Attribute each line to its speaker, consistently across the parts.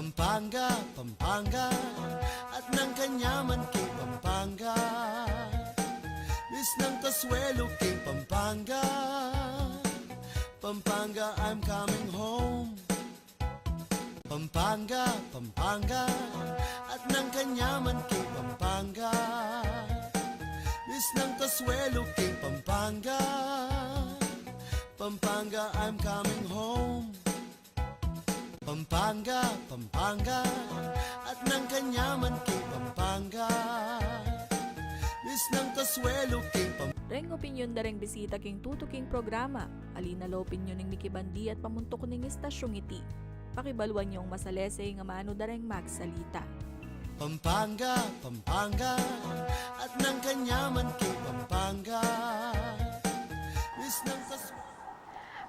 Speaker 1: Pampanga, Pampanga, at ng kanyaman kay Pampanga. Miss ng Kasuelo kay Pampanga. Pampanga, I'm coming home. Pampanga, Pampanga, at ng kanyaman kay Pampanga. Miss ng Kasuelo kay Pampanga. Pampanga, I'm coming home. Pampanga, Pampanga, at ng kanyaman kay Pampanga. Miss ng Kasuelo kay Pampanga.
Speaker 2: Reng opinyon da reng bisita king tutuking programa. Alina lo opinyon ning Mikibandi at pamuntok ning istasyong iti. Pakibaluan niyong masalese nga maano da reng magsalita.
Speaker 1: Pampanga, Pampanga, at ng kanyaman kay Pampanga. Miss ng Kasuelo.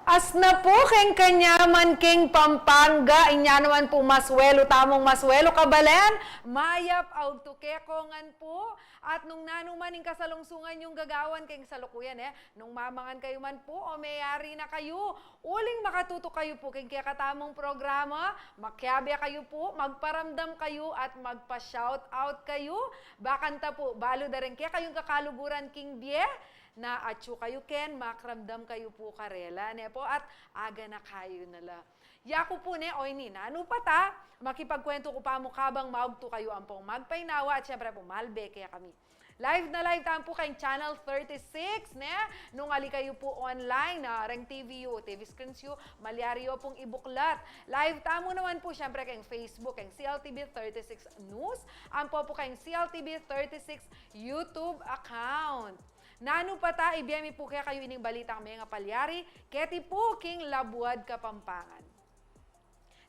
Speaker 3: As na po king kanyaman king Pampanga, inya naman po maswelo, tamong maswelo kabalen, mayap autukekongan po, at nung nanuman ing kasalungsungan yung gagawan king salukuyan nung mamangan kayo man po o mayari na kayo, uling makatuto kayo po king kaya katamong programa, makyabya kayo po, magparamdam kayo at magpa-shout out kayo, bakanta po, balo da rin kaya kayong kakaluguran king biye, na atyo kayo ken, makramdam kayo po karela, ne po, at aga na kayo nala. Yako po ne, oy ni, nanu pata, makipagkwento ko pa mo kabang maugto kayo ampong magpainawa, at syempre po, malbe kaya kami. Live na live tayo po kayong Channel 36, ne? Nung ali kayo po online, Reng TVU, TV Screens U, Malyaryo pong ibuklat. Live tayo naman po, syempre kayong Facebook, kayong CLTV 36 News, ampo po kayong CLTV 36 YouTube account. Nanu pata, ibiyami po kaya kayo ining balitang mga palyari, keti po king Labuad Kapampangan.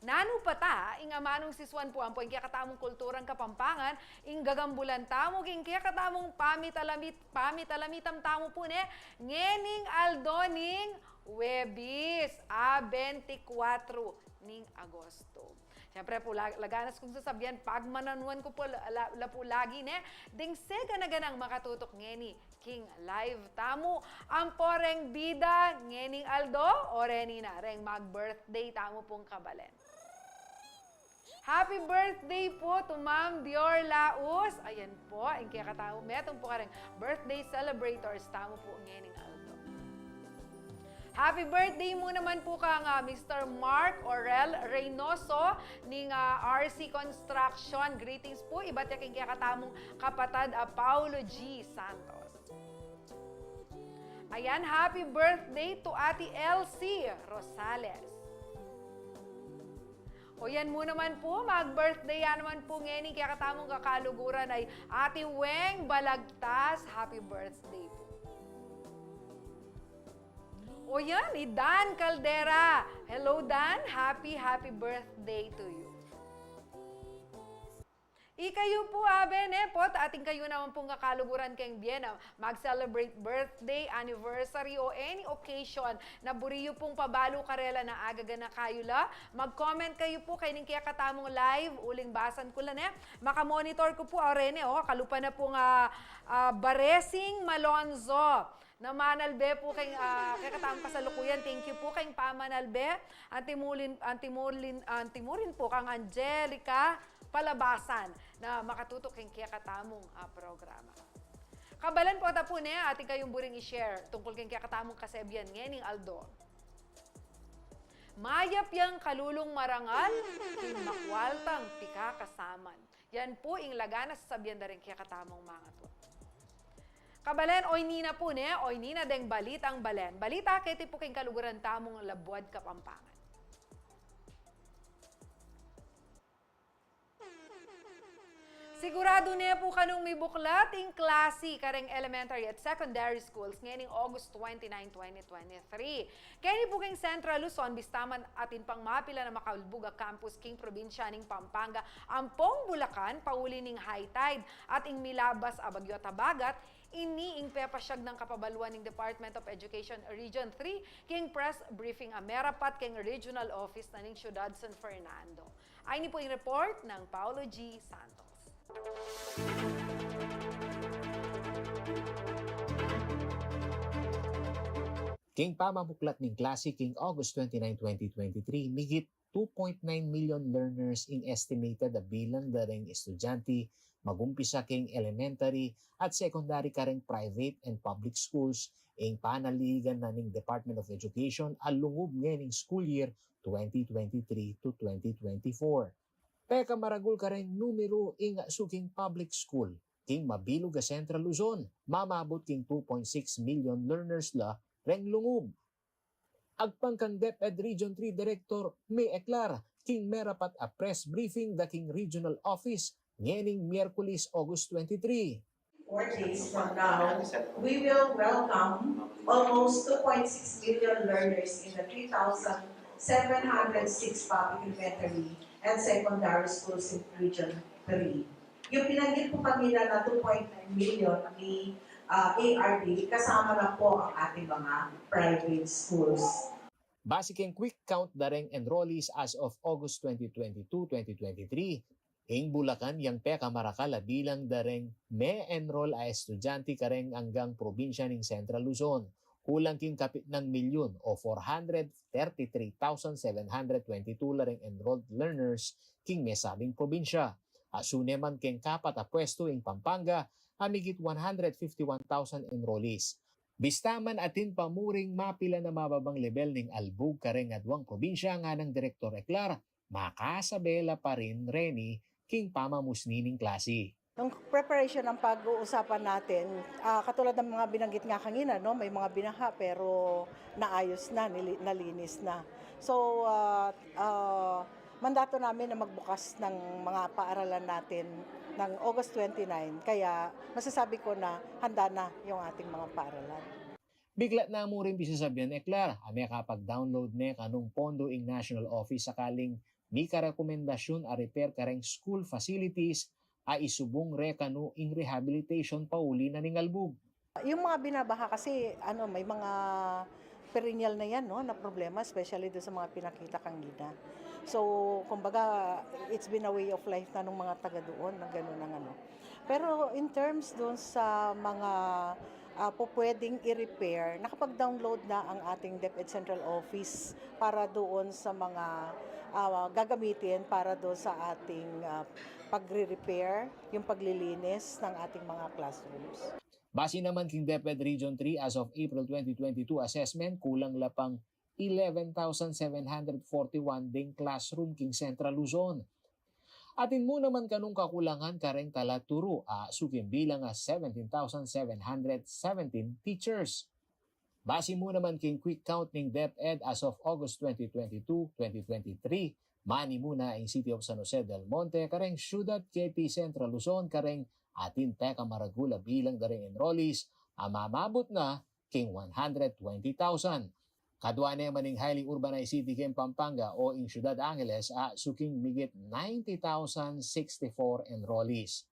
Speaker 3: Nanu pata, ing amanong siswan po ang po, ing kaya katamong kulturang Kapampangan, ing gagambulan tamo, ing kaya katamong pamitalamitam tamo po ne, ngening aldoning Webis, 24 ning Agosto. Siyempre po, laganas kong sasabihan, pag mananuan ko po, po lagi, ne? Ding sega na ganang makatutok ngeni, king live tamo. Ang poreng bida, ngening Aldo, o reni na, reng mag-birthday tamo pong kabalen. Happy birthday po to Ma'am Dior Laus. Ayan po, ang kaya katamo, metong po ka rin, birthday celebrators, tamo po ngening Aldo. Happy birthday mo naman po kang Mr. Mark Orel Reynoso ning RC Construction. Greetings po. Iba't yaking kaya katamong kapatad Paulo G. Santos. Ayan, happy birthday to Ate Elsie Rosales. O yan mo naman po, mag-birthday yan naman po ngayon kaya katamong kakaluguran ay Ate Weng Balagtas. Happy birthday po. O yan, ni Dan Caldera. Hello Dan, happy birthday to you. Ikayo po, aben po, ating kayo naman pong kakaluguran kayong Biena, mag-celebrate birthday, anniversary, o any occasion na buriyo pong pabalo karela na agaga na kayo la. Mag-comment kayo po, kayo kaya katamong live, uling basan ko lang makamonitor ko po, arene, kalupa na pong Baresing Malonzo. Na Manalbe po kayong kakatamang kasalukuyan. Thank you po kayong Pamanalbe. Antimurin po kang Angelica Palabasan na makatutok kayong kakatamong programa. Kabalan po ata po niya ating kayong buring i-share tungkol kayong kakatamong kasebyan ngayon Aldo. Mayap yang kalulong marangal, king makwaltang pika kasaman. Yan po ing laganas sabihan na rin kakatamong mga to. Kabalen, oy nina po ne, oy nina deng balitang balen. Balita kiti po kayong kaluguran tamong Labuad Kapampangan. Sigurado niya po kanong may buklat ing klase kareng elementary at secondary schools ngayon August 29, 2023. Kaya po kayong Central Luzon, bistaman atin pang mapila na Makalbuga Campus King Probinsya ning Pampanga, Ampong Bulacan, pauli ning high tide at ing milabas Abagyo Tabagat, iniing pepasyag ng kapabaluan ng Department of Education Region 3 king press briefing Merapat king Regional Office na ning Ciudad San Fernando. Ay ni po yung report ng Paulo G. Santos.
Speaker 4: King pamamuklat ning klase king August 29, 2023, migit 2.9 million learners in estimated na bilang daring estudyante magumpisa king elementary at secondary kareng private and public schools ing panaligan na ning Department of Education alungub ngayon school year 2023 to 2024. Peka maragul kareng numero ing suking public school king mabilog a Central Luzon, mamabot king 2.6 million learners la reng lungub. Agpangkang DepEd Region 3 Director May Eclar, king merapat a press briefing da king regional office ngening Miyerkules, August 23.
Speaker 5: 4 days from now, we will welcome almost 2.6 million learners in the 3,706 public elementary and secondary schools in Region 3. Yung pinanggit po kanina na 2.9 million ni ARD, kasama na po ang ating mga private schools.
Speaker 4: Basic and quick count dareng enrollees as of August 2022-2023. Ing Bulacan yang peka marakala bilang dareng may enroll a estudyante kareng hanggang probinsya ng Central Luzon. Kulang king kapit ng milyon o 433,722 lareng enrolled learners king may sabing probinsya. Asune man king kapat a pwesto ing Pampanga amigit 151,000 enrollees. Bistaman atin pamuring mapila na mababang level ning albug kareng adwang probinsya nga ng Direktor Eclar, makasabela pa rin Reni king pamamusnining klase.
Speaker 6: Yung preparation ng pag-uusapan natin, katulad ng mga binanggit nga kanina, no? May mga binaha pero naayos na, nalinis na. So, mandato namin na magbukas ng mga paaralan natin ng August 29. Kaya masasabi ko na handa na yung ating mga paaralan.
Speaker 4: Bigla na mo rin bisasabihan Eclar, ame kapag-download ne kanong pondo ing National Office sakaling may karekomendasyon a repair kareng school facilities a isubong rekano ing rehabilitation pauli na ning albug.
Speaker 6: Yung mga binabaha kasi may mga perennial na yan, no, na problema, especially doon sa mga pinakita kanina. So, kumbaga, it's been a way of life na nung mga taga doon, na gano'n ang ano. Pero in terms doon sa mga pwedeng i-repair, nakapag-download na ang ating DepEd Central Office para doon sa mga gagamitin para doon sa ating pagre-repair, yung paglilinis ng ating mga classrooms.
Speaker 4: Base naman king DepEd Region 3 as of April 2022 assessment, kulang lapang 11,741 ding classroom king Central Luzon. Atin mo naman kanong kakulangan kareng talaturo sukim bilang 17,717 teachers. Base mo naman king quick count ning DepEd as of August 2022-2023, mani muna ang City of San Jose del Monte kareng Ciudad KP Central Luzon kareng atin peka maragula bilang daring enrollees mamabot na king 120,000. Kadwa na maning highly urbanized city king Pampanga o ing Ciudad Angeles suking migit 90,064 enrollees.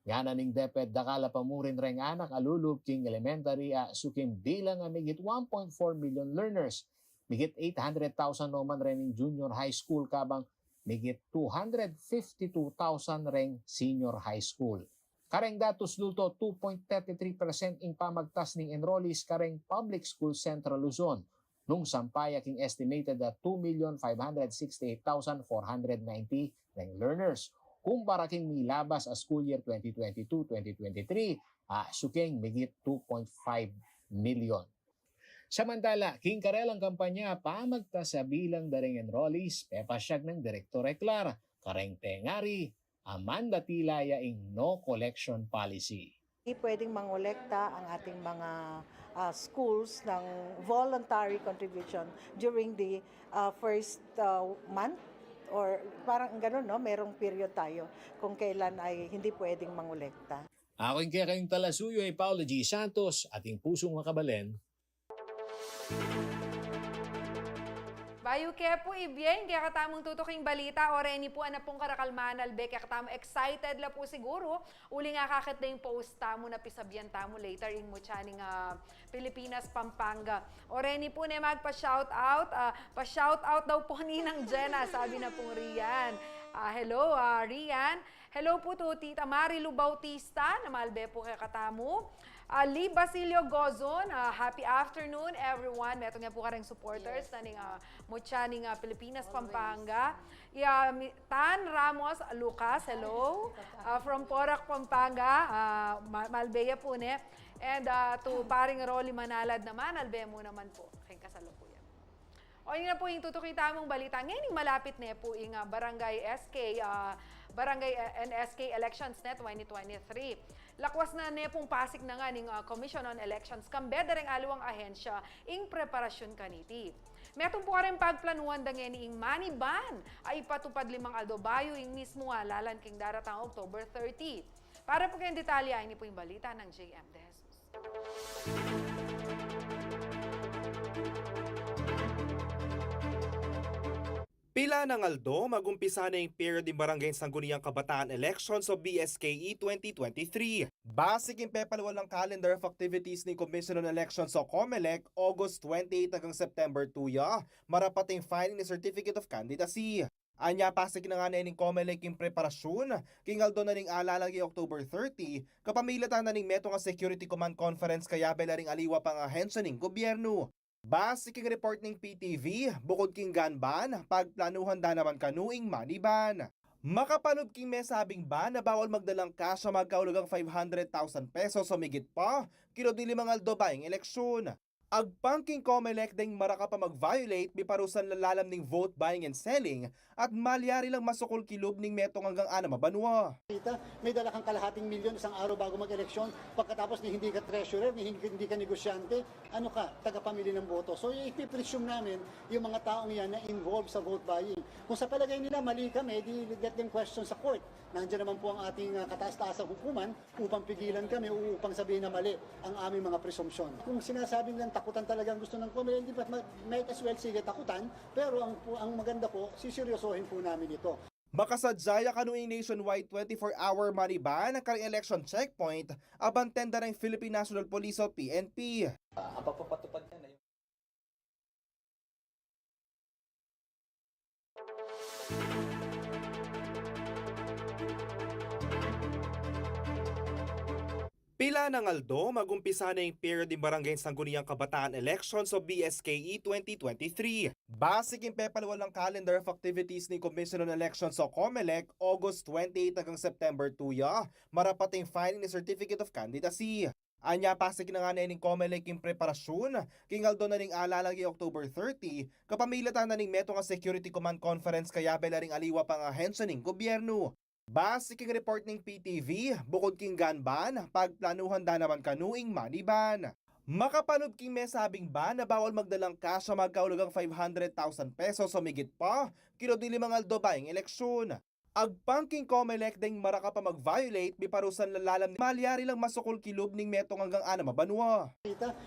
Speaker 4: Yan ning DepEd dakala pamurin reng anak alulub king elementary suking bilang migit 1.4 million learners. Migit 800,000 naman rin ng junior high school kabang migit 252,000 ring senior high school. Kareng datos dulto 2.33% ing pamagtas ning enrollees kareng public school Central Luzon. Nung sampaya king estimated na 2,568,490 ring learners. Kumpara king milabas a school year 2022-2023, suking migit 2.5 million. Samantala, king karelang kampanya pamagtas sa bilang daring enrollees, pepasyag ng Direktor Eclar, kareng tengari, Amanda Tilaya ing no collection policy.
Speaker 6: Hindi pwedeng mangolekta ang ating mga schools ng voluntary contribution during the first month or parang gano'n, no? Merong period tayo kung kailan ay hindi pwedeng mangolekta.
Speaker 4: Aking kaya kayong talasuyo ay Paolo G. Santos, ating pusong makabalen.
Speaker 3: Bayu kaya po ibyen, kaya katamong tutuking balita, o reni po pong karakalmaan albe, kaya katamong excited la po siguro, uli nga kakit na yung post tamo na pisabyan tamo later in mo chaning Pilipinas, Pampanga. O reni po na magpa-shoutout, pa-shoutout daw po ni ng Jenna, sabi na pong Rian. Hello, Rian. Hello po to Tita Marilu Bautista, na malbe po kay katamo. Lee Basilio Gozon, happy afternoon everyone. Meto nga po karang supporters na ning Mucha ning Pilipinas, Pampanga. Tan Ramos Lucas, hello. From Porac, Pampanga, Malbeya po ne. And to paring Rolly Manalad naman, Albeya mo naman po. Kay kasalukuyan. O yun na po yung tutukita mong balita. Ngayon malapit na po yung Barangay SK, Barangay NSK Elections Net 2023. Lakwas na pong pasik na nga ng Commission on Elections kambeda ring aliwang ahensya ing preparasyon kaniti. Metong po rin pagplanuhan da nga ing money ban ay patupad 5 Aldo Bayo ing mismo lalan king daratang October 30. Para po kayong detalya, ini po yung balita ng JM De Jesus.
Speaker 7: Pila ng Aldo, magumpisa na yung period ng Barangay Sangguniang Kabataan Elections o BSKE 2023. Basic yung pepalwal ng calendar of activities ni Commission on Elections o COMELEC, August 28 hanggang September 2 marapating filing ni Certificate of Candidacy. Anya pasig na nga na yung COMELEC yung preparasyon, king Aldo na ning alalang yung October 30, kapamilatan na ning meto nga Security Command Conference kaya bela ring aliwa pang ahensya ning gobyerno. Basic king report ng PTV, bukod king gun ban, pagplanuhan da naman kanuing money ban. Makapanood king mesabing ban na bawal magdalang cash sa magkaulagang 500,000 pesos o migit pa, kinodili mga Aldo bayang eleksyon. Agpangking COMELEC ding maraka pa mag-violate, biparusan lalalam ning vote buying and selling at malyari lang masukol kilob ning metong hanggang 6 banwa.
Speaker 8: May dala kang kalahating milyon isang araw bago mag-eleksyon, pagkatapos ni hindi ka treasurer, ni hindi ka negosyante, ano ka, tagapamili ng boto. So ipipresume namin yung mga taong yan na involved sa vote buying. Kung sa palagay nila mali kami, di get them question sa court. Nandiyan naman po ang ating kataas-taasang hukuman upang pigilan kami o upang sabihin na mali ang aming mga presumption. Kung sinasabing lang takutan talagang gusto ng COMELEC, hindi pa might as well sige takutan, pero ang maganda po, siseryosohin po namin ito.
Speaker 7: Makasadyaya kanuing nationwide 24-hour money ban ng karang election checkpoint, abantenda ng Philippine National Police o PNP.
Speaker 9: Ang pagpapatupad niya na yung
Speaker 7: Pila ng Aldo, magumpisa na yung period ng Barangay Sangguniang Kabataan Elections o BSKE 2023. Basic yung pepalwal ng calendar of activities ni Commission on Elections o COMELEC, August 28 hanggang September 2 marapating filing ni Certificate of Candidacy. Anya pasig na nga na yung COMELEC yung preparasyon, king Aldo na ning alalang yung October 30, kapamilatan na ning meto nga Security Command Conference kaya bela ring aliwa pang ahensya ning gobyerno. Basic king report ng PTV, bukod king gun ban, pagplanuhan da naman kanuing money ban. Makapanood king mesabing ban na bawal magdalang cash sa magkaulagang 500,000 pesos o migit pa, kinodili mga Aldo bayang eleksyon. Agpangking COMELEC ding maraka pa mag-violate, biparusan lalalam ni malyari lang masukol kilob ning metong hanggang 6 banwa.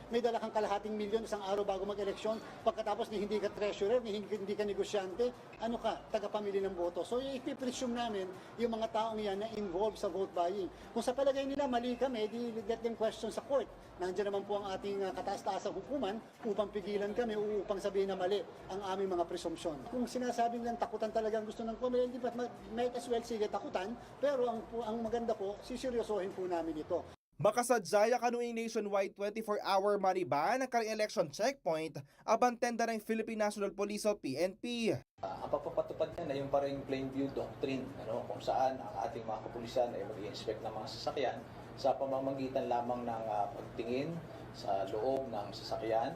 Speaker 8: May dala kang kalahating milyon isang araw bago mag-eleksyon, pagkatapos ni hindi ka treasurer, ni hindi ka negosyante, ano ka, tagapamili ng boto. So ipipresume namin yung mga taong yan na involved sa vote buying. Kung sa palagay nila mali kami, di get them question sa court. Nandiyan naman po ang ating kataas-taasang hukuman upang pigilan kami o upang sabihin na mali ang aming mga presumption. Kung sinasabing lang takutan talagang gusto ng COMELEC, hindi pa might as well sige takutan, pero ang maganda po, siseryosohin po namin ito.
Speaker 7: Makasadyaya kanuing nationwide 24-hour money ban ng karang election checkpoint, abantenda ng Philippine National Police o PNP.
Speaker 9: ang pagpapatupad niya na yung parang plain view doctrine, kung saan ang ating mga kapulisan ay mag-i-inspect ng mga sasakyan sa pamamagitan lamang ng pagtingin sa loob ng sasakyan,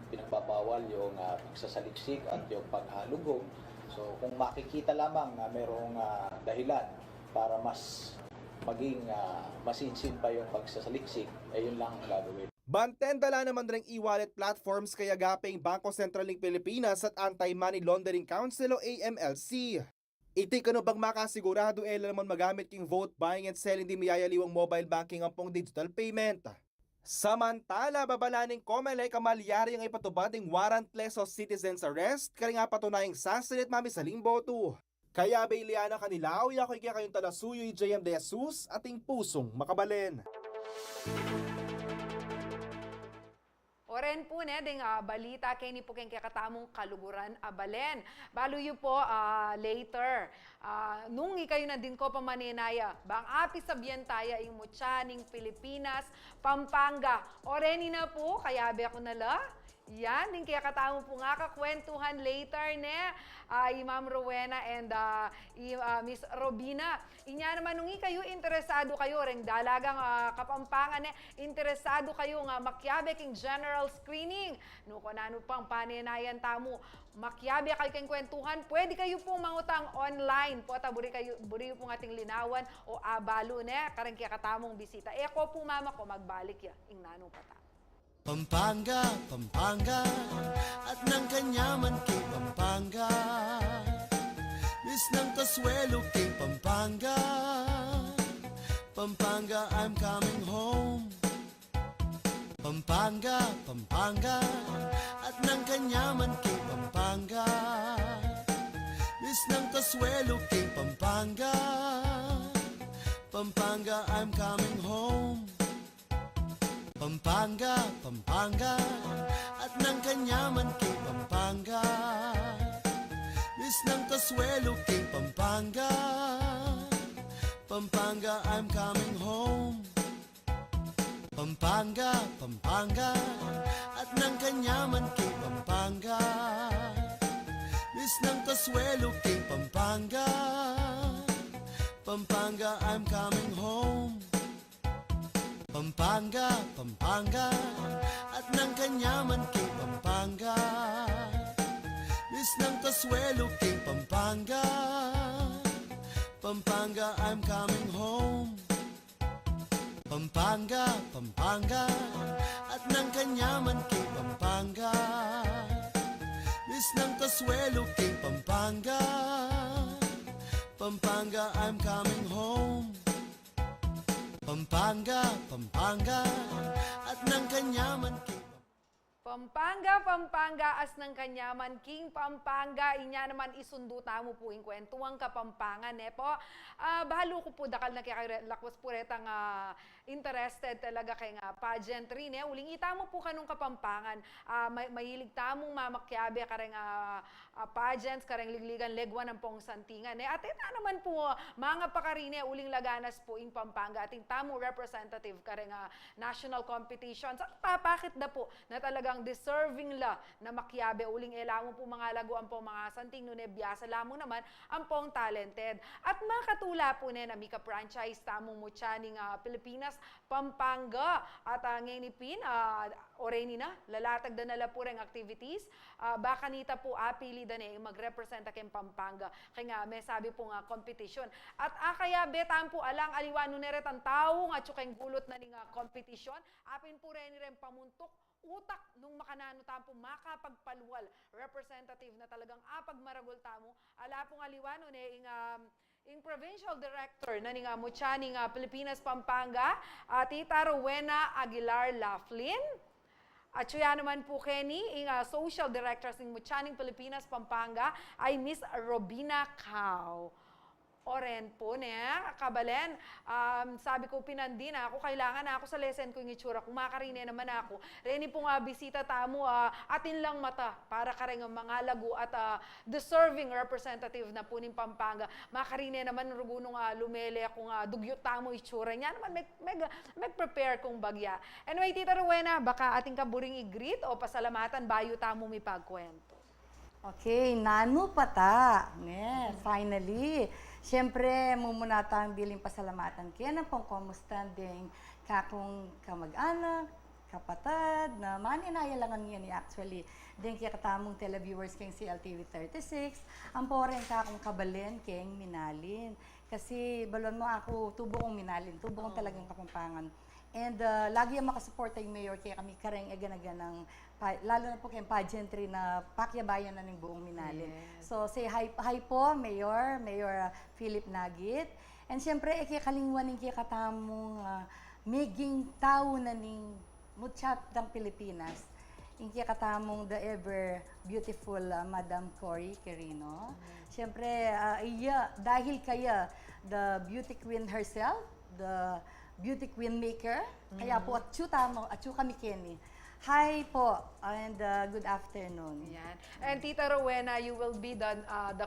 Speaker 9: pinagbabawal yung pagsasaliksik at yung paghalugog. So kung makikita lamang na mayroong dahilan para mas maging masinsin pa yung pagsasaliksik, ay yun lang ang gagawin.
Speaker 7: Bantendala naman rin e-wallet platforms kaya gaping Bangko Sentral ng Pilipinas at Anti-Money Laundering Council o AMLC. Iti kano bang makasigurado naman magamit king vote buying and selling di mayayaliwang mobile banking ang pong digital payment. Samantala, babalaning COMELEC kamalyari ang ipatubading warrantless o citizen's arrest kaya nga patunayang sasalit mamisaling boto. Kaya bailiana kanila o yakoy kaya kayong talasuyoy JM De Jesus ating pusong makabalen.
Speaker 3: Oren po ne ding balita kay ni po keng kakatamong kaluguran abalen. Balo yu po later. Nung ikayo na din ko pamaninaya, bang api sabihan tayo ing mutyaning Pilipinas, Pampanga. Oreni na po, kaya be ako nala. Yan, din kaya katamo po nga kakwentuhan later ne, Ma'am Rowena and Miss Robina. Inya naman nung kayo interesado kayo ring dalagang Kapampangan ne, interesado kayo nga makyabe king general screening. No kunano pang paninayan tamo, makyabe kayo king kwentuhan, pwede kayo pong mangutang online po taburi kayo buri po ating linawan o abalo ne, karang kaya katamong bisita. Eko po mama ko magbalik ya ing nano pata.
Speaker 1: Pampanga, Pampanga, at ng kanyaman kay Pampanga. Miss ng Kasuelo kay Pampanga. Pampanga, I'm coming home. Pampanga, Pampanga, at ng kanyaman kay Pampanga. Miss ng Kasuelo kay Pampanga. Pampanga, I'm coming home. Pampanga, Pampanga, at ng kanyaman kay Pampanga. Miss ng Kasuelo kay Pampanga. Pampanga, I'm coming home. Pampanga, Pampanga, at ng kanyaman kay Pampanga. Miss ng Kasuelo kay Pampanga. Pampanga, I'm coming home. Pampanga, Pampanga, at ng kanyaman kay Pampanga. Miss ng Kasuelo kay Pampanga. Pampanga, I'm coming home. Pampanga, Pampanga, at ng kanyaman kay Pampanga. Miss ng Kasuelo kay Pampanga. Pampanga, I'm coming home. Pampanga, Pampanga, at ng kanyaman kay
Speaker 3: Pampanga, Pampanga, as ng kanyaman, King Pampanga, inya naman isunduta mo po yung kwentuang Kapampangan, po. Bahalo ko po, dakal na kaya lakwas po retang interested talaga kay nga pageantry, uling ita mo po kanong Kapampangan, mahilig tamong mamakyabe kareng pageants, kareng ligligan, legwan ng pong santingan, at ita naman po, mga pakarine, uling laganas po in Pampanga, ating tamong representative kareng national competitions, at papakit na po na talagang deserving la na makyabe uling elamo po mga laguan po mga santing no nebyasa lamang naman ang pong talented. At makatula po na Mika franchise tamong mutyaning Pilipinas, Pampanga at ngayon oreni na lalatag da nala po ring activities. Baka nita po apili da magrepresenta kay Pampanga kay nga may sabi po nga competition. At kaya betan po alang aliwano neret ang tao nga tsukeng gulot na ning competition. Apin po rin pamuntok utak nung makanano tampo makapagpaluwal representative na talagang apag tamo ala pong aliwano ing provincial director na ning mutyaning Pilipinas Pampanga Tita Rowena Aguilar Laughlin at siya naman po Kenny ing social director ng mutyaning Pilipinas Pampanga ay Miss Robina Cao. Oren po kabalen, sabi ko pinandin ako, kailangan ako sa lesson ko yung itsura, kung makarine naman ako, reni po nga bisita tamo, atin lang mata, para kareng mga lagu at deserving representative na po ng Pampanga, makarine naman rugunong lumele akong dugyot tamo itsura niya, naman mag-prepare kong bagya. Anyway, Tita Rowena, baka ating kaburing i-greet o pasalamatan, bayo tamo may pagkwento.
Speaker 10: Okay, nano pata, finally. Siyempre, mumunatang biling pasalamatan kaya na pong komustanding kakong kamag-anak, kapatad, na maninaya-langan yan actually. Din kaya katamong televiewers kayong CLTV 36, ang poreng kakong kabalen kayong minalin. Kasi balon mo ako, tubo kong minalin, tubo kong talagang Kapampangan. And lagi yung makasuporta yung mayor kaya kami kareng ng lalo na po kayong pageantry na pakyabayan na ng buong Minalin. Yes. So say hi po, Mayor Philip Nagit. And siyempre, kalingwan ng katamong miging tao na ning mutsyap ng Pilipinas. Yung katamong the ever beautiful Madam Cory Quirino. Siyempre, dahil kaya the beauty queen herself, the beauty queen maker, kaya po at kami Kenny. Hi po, and good afternoon.
Speaker 3: Yan. And Tita Rowena, you will be the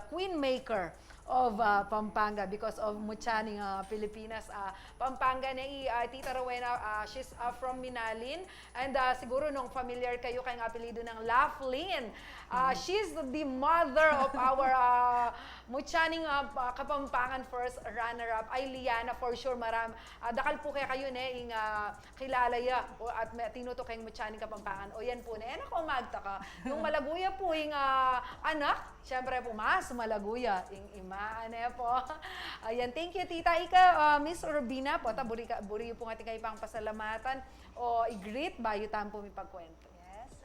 Speaker 3: queen maker of Pampanga because of Muchaning Pilipinas. Pampanga na Tita Rowena, she's from Minalin. And siguro nung familiar kayo kay apelido ng Laughlin. She's the mother of our Muchaning Kapampangan first runner-up ay Liana for sure. Dakal po kaya kayo kilala ya at tinuto kayong Muchaning Kapampangan. O yan po na. Ako magtaka. Yung Malaguya po yung anak, syempre po mas Malaguya yung ima. Po. Ayan, thank you tita. Ika, Miss Robina po, buri po nga tingay pang pasalamatan o i-greet bayo tampo mi pagkwento.
Speaker 11: Yes,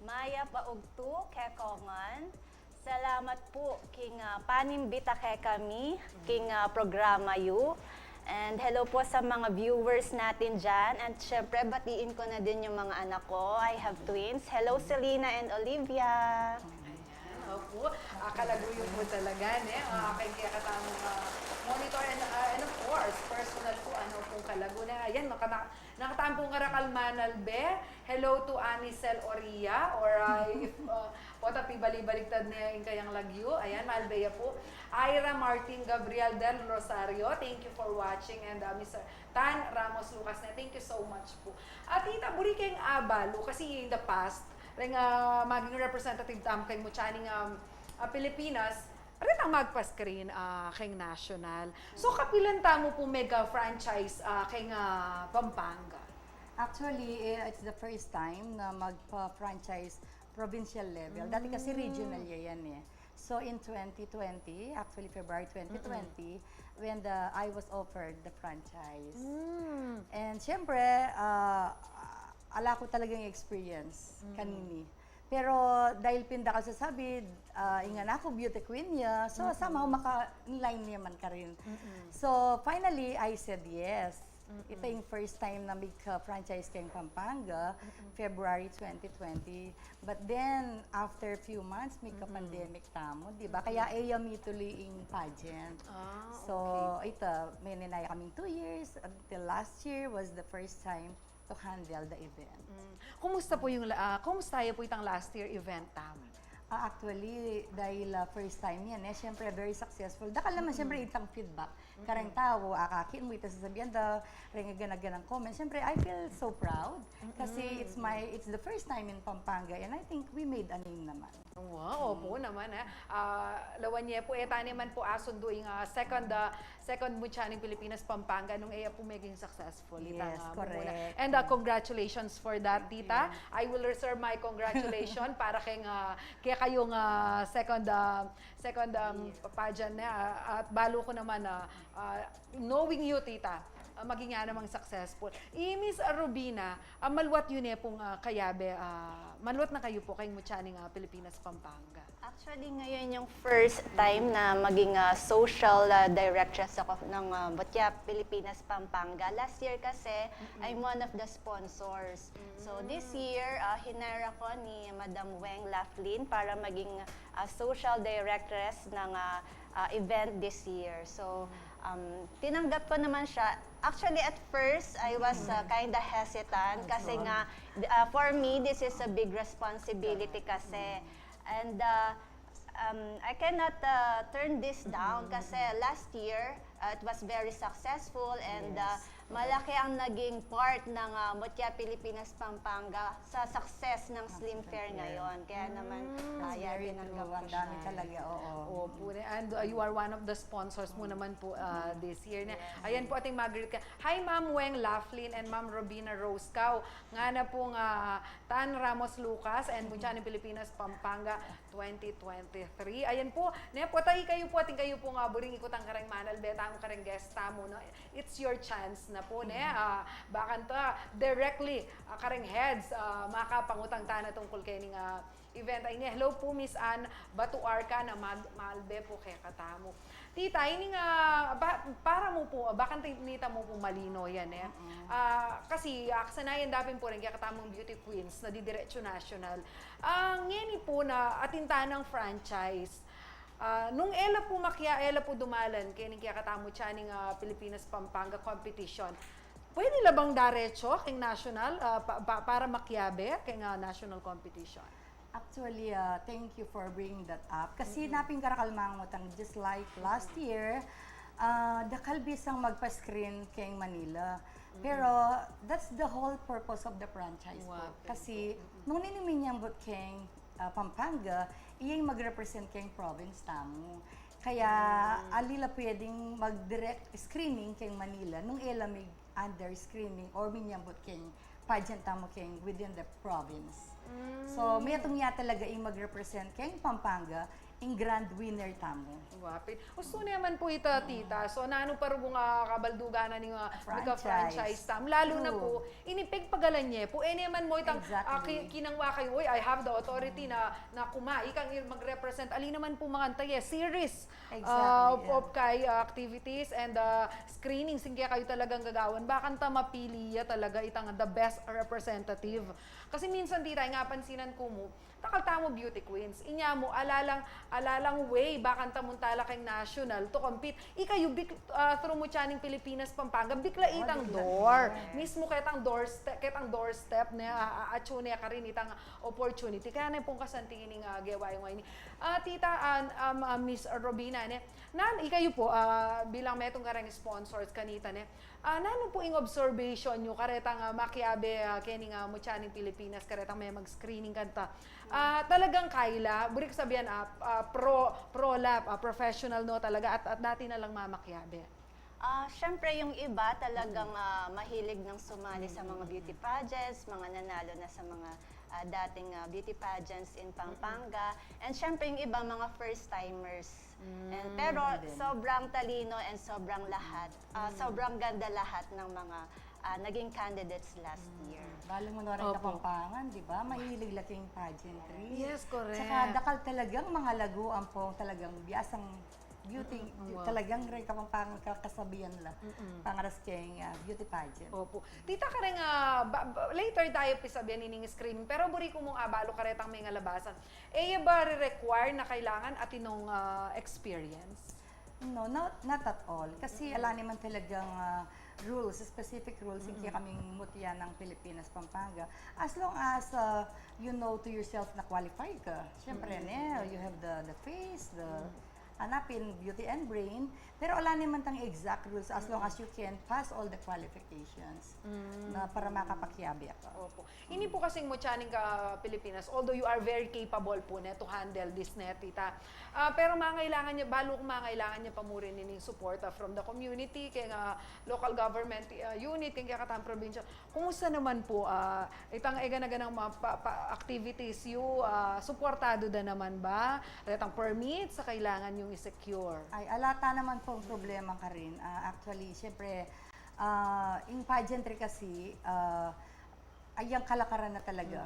Speaker 11: Maya paugtu kekongan. Salamat po king panimbita kay kami king programa yu. And hello po sa mga viewers natin dyan. And syempre, batiin ko na din yung mga anak ko. I have twins. Hello, Selena and Olivia.
Speaker 3: Opo, kalaguyo po talaga, kay kaya katamang monitor and of course, personal po, pong kalaguna. Ayan, nakatampong karakal Manalbe. Hello to Anicel Oria, or if potapi bali-baligtad niya yung kayang lagyo. Ayan, Malbeya po. Ira Martin Gabriel del Rosario, thank you for watching. And Mr. Tan Ramos Lucas, thank you so much po. Tita, buri kayong abalo, kasi in the past, maging representative kay Muchaning Pilipinas, rin ang magpa-screen kay national. So kapilan tamo po mega franchise kay Pampanga?
Speaker 10: Actually, it's the first time na magpa-franchise provincial level. Dati kasi regional yan eh. So in 2020, actually February 2020, when I was offered the franchise. And syempre, ala ko talagang experience kanini. Pero dahil pinda ka sa sabid, ingan ako beauty queen niya, so somehow maka-line naman ka rin. So finally, I said yes. Ito yung first time na franchise kayong Pampanga, February 2020. But then, after a few months, may ka-pandemic tamo, di ba? Kaya mi tuloy yung pageant. So, ito, may ninaya kaming 2 years. Until last year was the first time to handle the event.
Speaker 3: Kumusta po itang last year event tamo?
Speaker 10: Actually, dahil first time yan, syempre very successful. Dakal naman syempre itang feedback. Karang tao, akakin mo ito sasabihan da, ringaganag-ganang comment. Syempre, I feel so proud kasi it's the first time in Pampanga and I think we made a name naman.
Speaker 3: Wow, opo naman lawan niya po, tani man po ason doing second Muchaning Pilipinas Pampanga nung po maging successful.
Speaker 10: Yes, correct.
Speaker 3: And congratulations for that, tita. I will reserve my congratulations para kaya kayong second pageant at balo ko naman knowing you, tita, maging nga namang successful. Miss Robina, malwat yun pong kayabe, malwat na kayo po kay Muchaning Pilipinas Pampanga.
Speaker 11: Actually, ngayon yung first time na maging social directress ako ng Butya Pilipinas Pampanga. Last year kasi, I'm one of the sponsors. So this year, hinire ako ni Madam Weng Laughlin para maging social directress ng event this year. So, tinanggap ko naman siya. Actually, at first, I was kind of hesitant kasi nga, for me, this is a big responsibility kasi. And I cannot turn this down kasi last year, it was very successful and malaki ang naging part ng Mutya Pilipinas Pampanga sa success ng Slim Fair ngayon. Kaya naman, kaya tinanggap ko siya.
Speaker 10: Ang dami talaga, oo.
Speaker 3: Opo, and you are one of the sponsors mo naman po this year. Ayan po ating Margaret. Hi, Ma'am Weng Laughlin and Ma'am Robina Roscow. Nga na pong Tan Ramos Lucas and Muchaning Pilipinas Pampanga 2023. Ayan po, patay kayo po, ating kayo po nga buring ikot ang karang manal, beta ang karang guest tamo. No? It's your chance na po, bakan to, directly, karang heads, makapangutang tana tungkol kayo ng event. Ay hello po, Miss Ann Batuarca na Malbe po kay katamo. Tita, ini para mo po, bakan nita mo po malino yan kasi kasanayan dapin po rin kaya katamong beauty queens na didiretso national. Ngayon po na atinta ng franchise, nung ela po dumalan, kaya katamo Muchaning Pilipinas Pampanga competition, pwede na bang diretso king national para makiabe king national competition?
Speaker 10: Actually, thank you for bringing that up. Kasi naping karakalmangutang, just like last year, dakal bisang magpa-screen kay Manila. Pero that's the whole purpose of the franchise po. Kasi nung ninimin niyang bot kay Pampanga, iyang mag-represent kay province tamo. Kaya alila pwedeng mag-direct screening kay Manila nung ilamig under screening or minyambot kay pageant tamo kay within the province. So, may atong niya talaga yung mag-represent kay Pampanga in grand winner tamo.
Speaker 3: Wapit. Gusto naman po ito, tita. So, naano pa rin kabalduganan ng franchise tam. Lalo na po, inipig pagalan niya po. Naman mo itang kinangwa kayo, I have the authority na kumai kang mag-represent. Ali naman po mga antaye, series of kay activities and screenings. Hindi kayo talagang gagawan. Bakan ta mapili talaga itang the best representative. Kasi minsan tita, nga pansinan ko mo, takal mo beauty queens. Inya mo, alalang way, bakan tamuntala kay national to compete. Ikayo, through mo tiyaning Pilipinas, Pampanga, bikla itang door. Mismo ketang doorstep na atune ka rin itang opportunity. Kaya na pong kasantingin ng geway mo ini. Tita, Miss Robina, ikayo po, bilang metong karang sponsors kanita, nano po yung observation nyo, karetang makiabe, kening mo tiyaning Pilipinas, karetang may mag-screening kanta. Talagang kaila, burik sabihan, pro-lab, professional no talaga, at natin na lang mamakyabe.
Speaker 11: Siyempre yung iba talagang mahilig ng sumali sa mga beauty pageants, mga nanalo na sa mga dating beauty pageants in Pampanga. And siyempre yung iba mga first-timers. Pero sobrang talino and sobrang sobrang ganda lahat ng mga naging candidates last year.
Speaker 10: Balo mo na rin Kapampangan, di ba? Mahilig laking pageantry.
Speaker 3: Yes, correct.
Speaker 10: Saka dakal talagang mga laguan po, talagang biasang beauty, talagang rin Kapampangan kasabihan la. Pangaras kayong beauty pageant.
Speaker 3: Opo. Tita ka rin, later tayo pisabihan ining screening, pero buri ko mong abalo karetang may labasan. Ba require na kailangan atinong experience?
Speaker 10: No, not at all. Kasi ala naman talagang rules, specific rules, hindi kaming mutya ng Pilipinas, Pampanga. As long as you know to yourself na qualified ka. Siyempre, you have the face, the hanapin, beauty and brain. Pero wala naman tang exact rules as long as you can pass all the qualifications na para makapakyabi ako.
Speaker 3: Opo. Ini po kasing mutyaning ka Pilipinas, although you are very capable po to handle this tita. Pero mangailangan niya, balo kung mangailangan niya pamurin nining support from the community, kay local government unit, kay katang probinsya. Kumusta naman po, itang ganang mga activities suportado da naman ba? Retang permits sa kailangan yung i-secure?
Speaker 10: Ay, alata naman po ang problema ka rin. Actually, syempre, in pageantry kasi, ay ang kalakaran na talaga.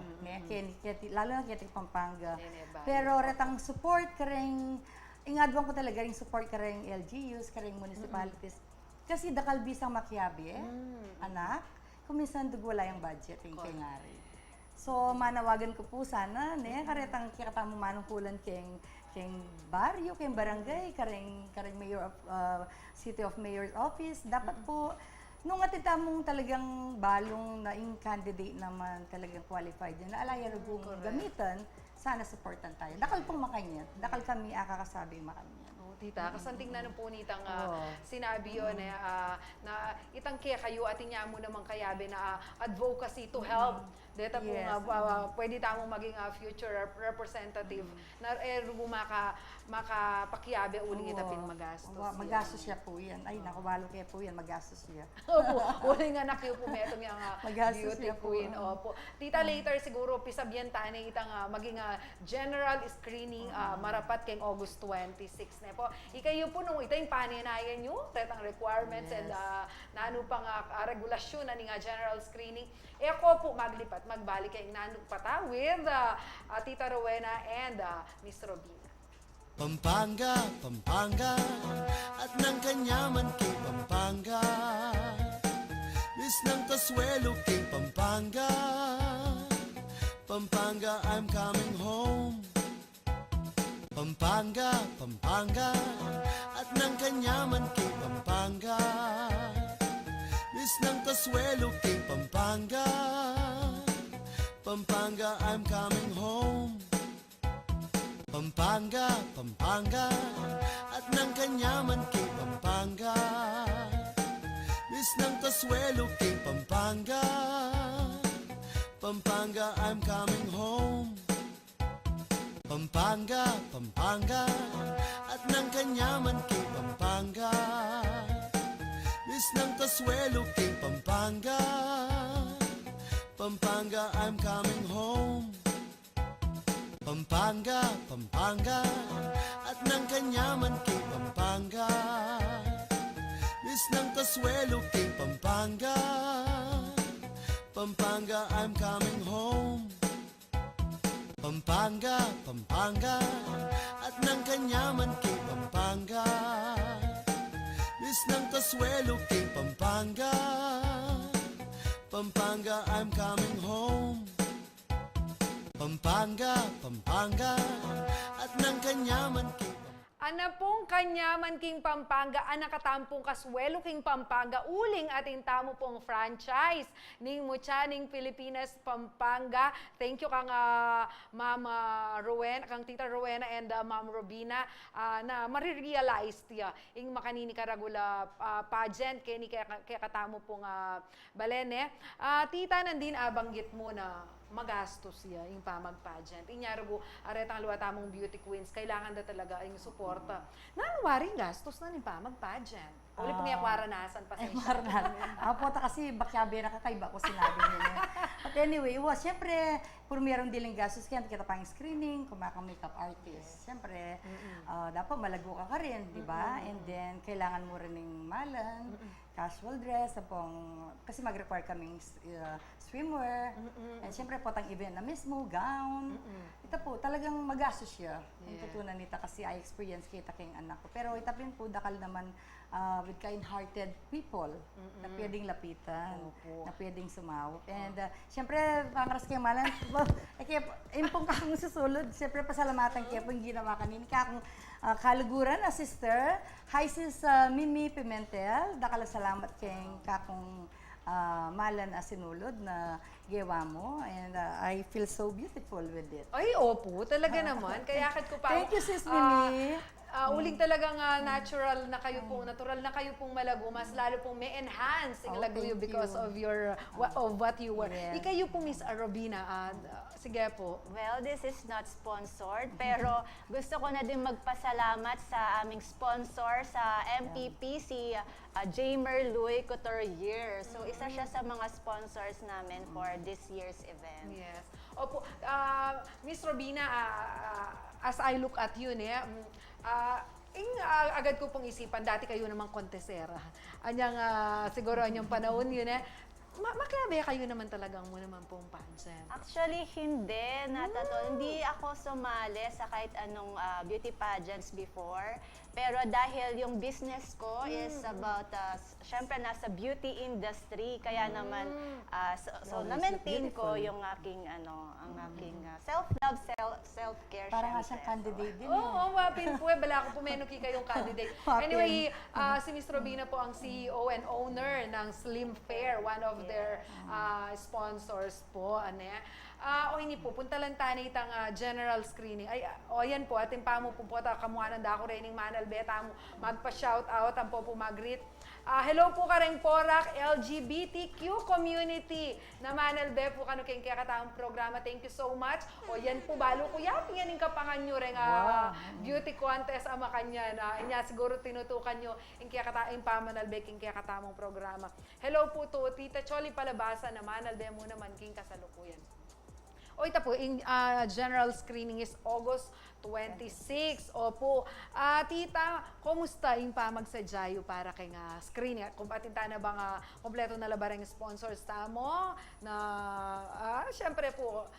Speaker 10: Lalo na kaya Pampanga. Pero retang support ka rin, ingadwan ko talaga rin support ka rin LGUs, ka rin municipalities. Kasi dakal bisang makiabi, anak, kuminsan wala yung budget, yung kay ngari. So, manawagan ko po sana, karetang kikatamo manungkulan keng baryo, keng barangay, kareng mayor of, city of mayor's office. Dapat po, nung atitamong talagang balong na yung candidate naman talagang qualified yun, naalaya rugong gamitan, sana supportan tayo. Dakal pong makanya, dakal kami akakasabi makanya.
Speaker 3: Tita, kasanting na po nitang sinabi yun na itang kaya kayo at inya mo naman kayabe na advocacy to help. Dito po pwede tamong maging future representative na makapakyabe uling itapin magastos.
Speaker 10: Magastos siya po yan. Ay, nakawalo kaya po yan, magastos siya.
Speaker 3: Opo, uling nga nakyo po metong yung beauty queen. Opo. Tita, later siguro pisabyan tayo na itang maging general screening marapat kay August 26 na po. Ikayo po nung ito yung paninayan nyo, tetang requirements and nano pang regulasyon na nga general screening. Ako po magbalik kay nanong pata with Tita Rowena and Miss Robina.
Speaker 1: Pampanga, Pampanga, at ng kanyaman kay Pampanga. Bis ng kaswelo kay Pampanga. Pampanga, I'm coming home. Pampanga, Pampanga, at ng kanyaman kay Pampanga. Bis ng kaswelo Consuelo King, Pampanga. Pampanga, I'm coming home. Pampanga, Pampanga, at ng kanyaman King Pampanga. Miss ng Consuelo King, Pampanga. Pampanga, I'm coming home. Pampanga, Pampanga, at ng kanyaman King Pampanga. Miss ng Consuelo King, Pampanga. Pampanga, I'm coming home. Pampanga, Pampanga, at ng kanyaman King Pampanga. Miss ng Consuelo King, Pampanga. Pampanga, I'm coming home. Pampanga, Pampanga, at ng kanyaman King Pampanga. Miss ng Consuelo King, Pampanga. Pampanga, I'm coming home. Pampanga, Pampanga, at ng kanyaman King
Speaker 3: Ana pong kanyaman King Pampanga, anakatampong Kasuelo King Pampanga, uling ating tamo pong franchise ning Muchaning Pilipinas Pampanga. Thank you kang Ma'am Rowena, kang Tita Rowena and Ma'am Robina na marirealize tiya ing makanini karagula pageant kaya katamo pong balene. Tita, nandin abanggit mo na magastos siya yung pamag-pageant. Inyarago, aretang luwata mong beauty queens, kailangan na talaga yung suporta. Nanuwaring gastos na yung pamag-pageant. Uli pong yakwaranasan, pasensya.
Speaker 10: Apo, kasi bakyabe na kakaiba ko sinabi niya. But anyway, siyempre, puro mayroong diling gastos, kaya kita pang screening, makeup artist. Siyempre, dapat malago ka rin, di ba? And then, kailangan mo rin ng malan, casual dress, kasi mag-require kaming swimwear, and siyempre potang event na mismo, gown. Ito po, talagang magastos siya. Ang tutunan nita kasi I experience kita king anak ko. Pero ito rin po, dakal naman with kind-hearted people na pwedeng lapitan, na pwedeng sumawap. And siyempre, pangras kayo malan, impong kakong susulod, siyempre pasalamatan kayo po yung ginawa kanina. Kakong kaluguran na sister, hi sis Mimi Pimentel, dakala salamat kayong kakong malan asinulod na gawa mo, and I feel so beautiful with it.
Speaker 3: Ay, opo, talaga naman. Kaya akit ko pa.
Speaker 10: Thank you, sis Mimi.
Speaker 3: Uling talagang natural na kayo pong, natural na kayo pong malago, mas lalo pong may enhance ang laguyo because of your, of what you were. Ikayo po, Miss Robina, sige po.
Speaker 11: Well, this is not sponsored, pero gusto ko na din magpasalamat sa aming sponsor sa MPP, si Jamer Louis Couturier. So, isa siya sa mga sponsors namin for this year's event.
Speaker 3: Yes. Opo, Miss Robina, as I look at you, agad ko pong isipan, dati kayo namang kontesera. Anyang, siguro anyang panahon yun Maklabe kayo naman talagang mo naman pong pageant.
Speaker 11: Actually, hindi. Hindi ako sumali sa kahit anong beauty pageants before. Pero dahil yung business ko is about, syempre nasa beauty industry, kaya naman, na-maintain ko yung aking, ang aking self-love, self-care.
Speaker 10: Parang siyang candidate din.
Speaker 3: Oo, wapin po. Bala ko pumenuki kayong candidate. Anyway, si Miss Robina po ang CEO and owner ng Slim Fair, one of their sponsors po. O hindi po, punta lang tanay itang general screening. Ay, yan po, ating pamo po kamuhanan da ako rin ng Manal Beta mo magpa-shoutout, ang po mag-greet. Hello po ka rin Porak, LGBTQ community na Manal Be po kano kayong kakataong programa. Thank you so much. O yan po, balo ko yapin yan yung kapangan nyo rin beauty contest ama kanya na inya siguro tinutukan nyo yung kakataong pamanal Be king kakatamong programa. Hello po to, Tita Choli Palabasa na Manal Be mo naman king kasalukuyan. O ito po, general screening is August 26. Opo. Tita, kumusta yung pamagsadyayo para kay screening? Kung patinta na bang kompleto na labarang sponsors tamo na syempre po,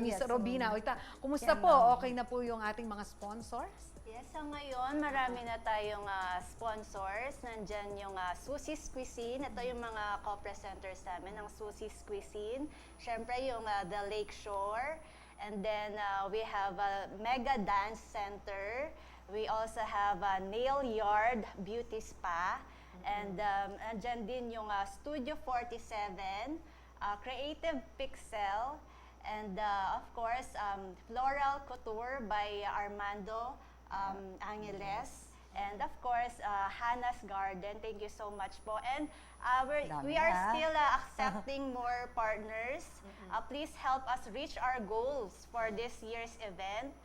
Speaker 3: Miss Robina. O ita, kumusta po? Okay na po yung ating mga sponsors?
Speaker 11: Yes, so ngayon marami na tayong sponsors. Nandyan yung Susie's Cuisine. Ito yung mga co-presenters namin ng Susie's Cuisine. Siyempre yung The Lake Shore. And then we have a Mega Dance Center. We also have a Nail Yard Beauty Spa. And andyan din yung Studio 47, Creative Pixel, and of course, Floral Couture by Armando Angeles. And of course, Hannah's Garden. Thank you so much po. And we are still accepting more partners. Please help us reach our goals for this year's event.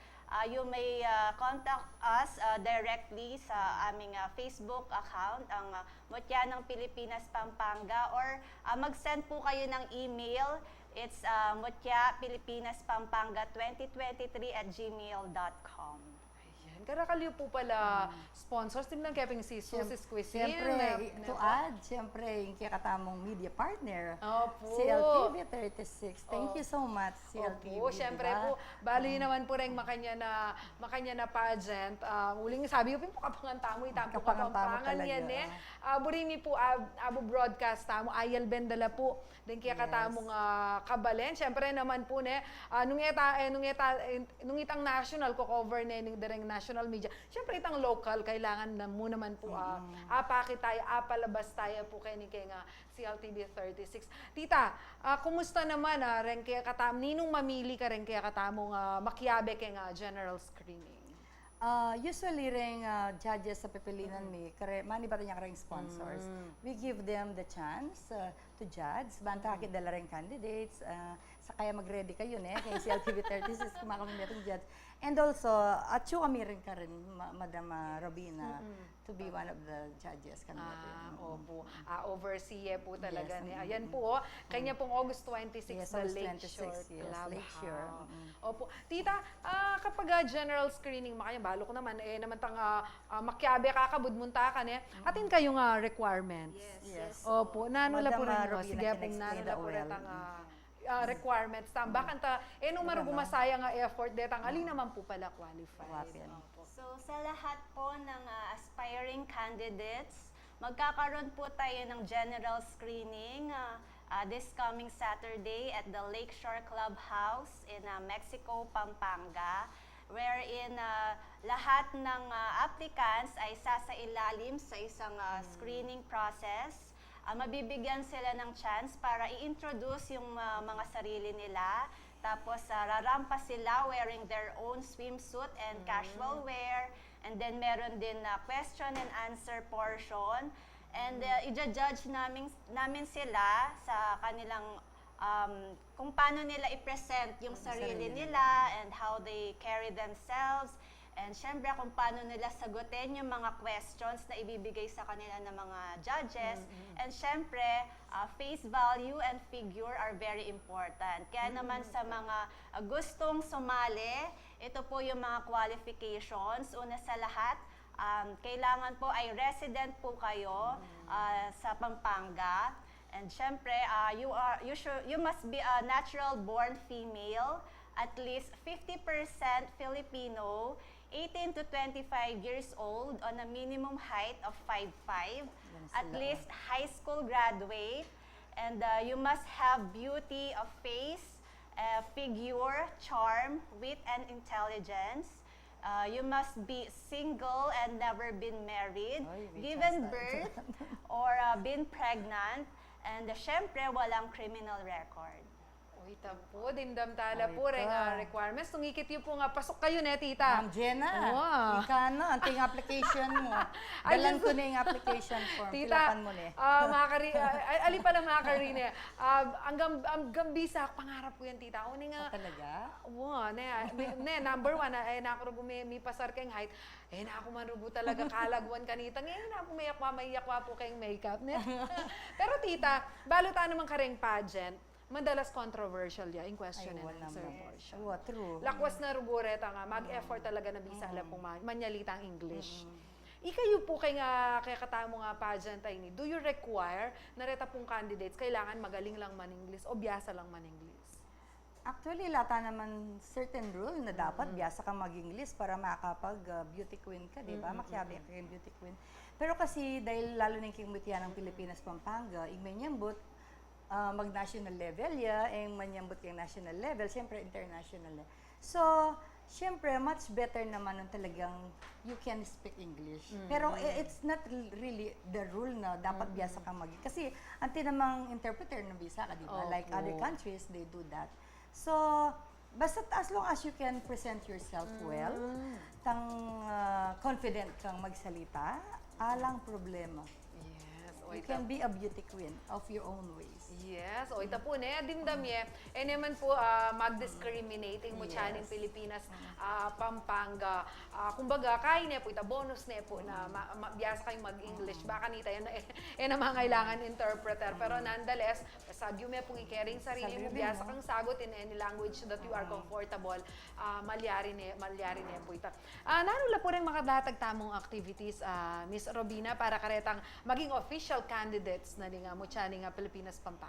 Speaker 11: You may contact us directly sa aming Facebook account, ang Mutya ng Pilipinas Pampanga, or mag-send po kayo ng email. It's mutyaPilipinasPampanga2023@gmail.com.
Speaker 3: Karakaliw po pala sponsors. Tingnan kaya si Susie's Cuisine.
Speaker 10: Siyempre, to add, siyempre, yung kakatamong media partner,
Speaker 3: Opo.
Speaker 10: CLTV 36. Thank you so much, CLTV.
Speaker 3: Opo, siyempre po, bali naman po rin makanya na pageant. Uling sabi ko po kapangantamo, itapo kapampangan yan eh. Burini po, abo broadcast tamo, Ayal Bendala po. Din kaya katamong kabalen. Siyempre naman po nung itang national ko cover na yung direng national media. Siyempre itang local, kailangan na mo naman po apakit tayo, apalabas tayo po kay nga CLTV 36. Tita, kumusta naman rin kaya katam, ninong mamili ka rin kaya katamong makiabe kay nga general screening?
Speaker 10: Usually ring judges sa pipilinan mi, mani ba niya kareng sponsors. We give them the chance to judge. Banta kit dala ring candidates. Sa kaya mag-ready kayo kay CLTV 36 kumakamit itong judge. And also, atyo kami rin ka rin, Madam Robina, to be one of the judges.
Speaker 3: Opo. Overseer po talaga
Speaker 10: Yes,
Speaker 3: niya. Ayan po, kanya pong August 26
Speaker 10: Yes,
Speaker 3: sa
Speaker 10: August
Speaker 3: Lakeshore
Speaker 10: 26, yes,
Speaker 3: Club.
Speaker 10: Lakeshore.
Speaker 3: Opo. Tita, kapag general screening, makanya balo ko naman, naman tang makyabe kakabud munta ka atin kayong requirements.
Speaker 10: Yes.
Speaker 3: Opo, nanula po rin.
Speaker 10: Robina
Speaker 3: Sige
Speaker 10: can
Speaker 3: pong
Speaker 10: explain
Speaker 3: nanula
Speaker 10: that
Speaker 3: po rin
Speaker 10: well.
Speaker 3: ang requirements. Bakan ta, nung marugumasaya nga effort, detang alin naman po pala qualified. Opo.
Speaker 11: So sa lahat po ng aspiring candidates, magkakaroon po tayo ng general screening this coming Saturday at the Lakeshore Clubhouse in Mexico, Pampanga, wherein lahat ng applicants ay sasailalim sa isang screening process. Mabibigyan sila ng chance para i-introduce yung mga sarili nila. Tapos rarampa sila wearing their own swimsuit and casual wear. And then meron din na question and answer portion. And i-judge namin sila sa kanilang kung paano nila i-present yung sarili nila and how they carry themselves. And syempre kung paano nila sagutin yung mga questions na ibibigay sa kanila ng mga judges. And syempre, face value and figure are very important. Kaya naman sa mga gustong sumali, ito po yung mga qualifications. Una sa lahat, kailangan po ay resident po kayo sa Pampanga. And syempre, you must be a natural-born female, at least 50% Filipino, 18 to 25 years old on a minimum height of 5'5", at least high school graduate, and you must have beauty of face, figure, charm, wit, and intelligence. You must be single and never been married, given birth, or been pregnant, and syempre walang criminal record.
Speaker 3: Uy, po, dindam-tala po rin requirements. Tungikit yung po nga, pasok kayo tita.
Speaker 10: Ma'am Jenna,
Speaker 3: Wow.
Speaker 10: ika na, anting application mo. Dalan ko na yung application form,
Speaker 3: Tita,
Speaker 10: pilapan mo na.
Speaker 3: ali pala mga karine, ang gambisa, pangarap ko yan tita. Una nga,
Speaker 10: Talaga?
Speaker 3: wow, number one, nakarubo may pasar kayong height, na ako man rubo talaga kalagwan kanita. Ngayon na ako mayakwa po kayong makeup. Pero tita, balota naman kareng pageant, madalas controversial yung question and answer portion.
Speaker 10: True.
Speaker 3: Lakwas na ruboreta nga, mag-effort talaga na bisa alam pong manyalitang English. Ikayo po kay katamo nga pageant ay ni, do you require na reta pong candidates kailangan magaling lang man English o biyasa lang man English?
Speaker 10: Actually, lata naman certain rule na dapat biyasa kang mag-English para makapag beauty queen ka, di ba? Makiabi ka yung beauty queen. Pero kasi dahil lalo na yung kimutya ng Pilipinas Pampanga, igmenyambot, mag-national level manyambot kayong national level, siyempre international level. So, Siyempre, much better naman nung talagang you can speak English. Pero it's not really the rule na dapat biyasa kang kasi ang tinamang interpreter ng visa ka, di ba? Like other countries, they do that. So, basta as long as you can present yourself well, confident kang magsalita, alang problema.
Speaker 3: Yes.
Speaker 10: You can be a beauty queen of your own ways.
Speaker 3: Yes, o ita po na dimdamye. Naman po mag-discriminating mo chaning Pilipinas, Pampanga. Kumbaga, kaya niya po ita bonus na po na biyasa kayong mag-English. Baka nita yan na mga interpreter. Pero nonetheless, sadyo mo pong i-caring sarili mo, biyasa kang sagot in any language that you are comfortable. Malyari niya po ita. Nanula po rin makadatag tamong activities, Miss Robina, para karetang maging official candidates na nga mo chaning Pilipinas, Pampanga.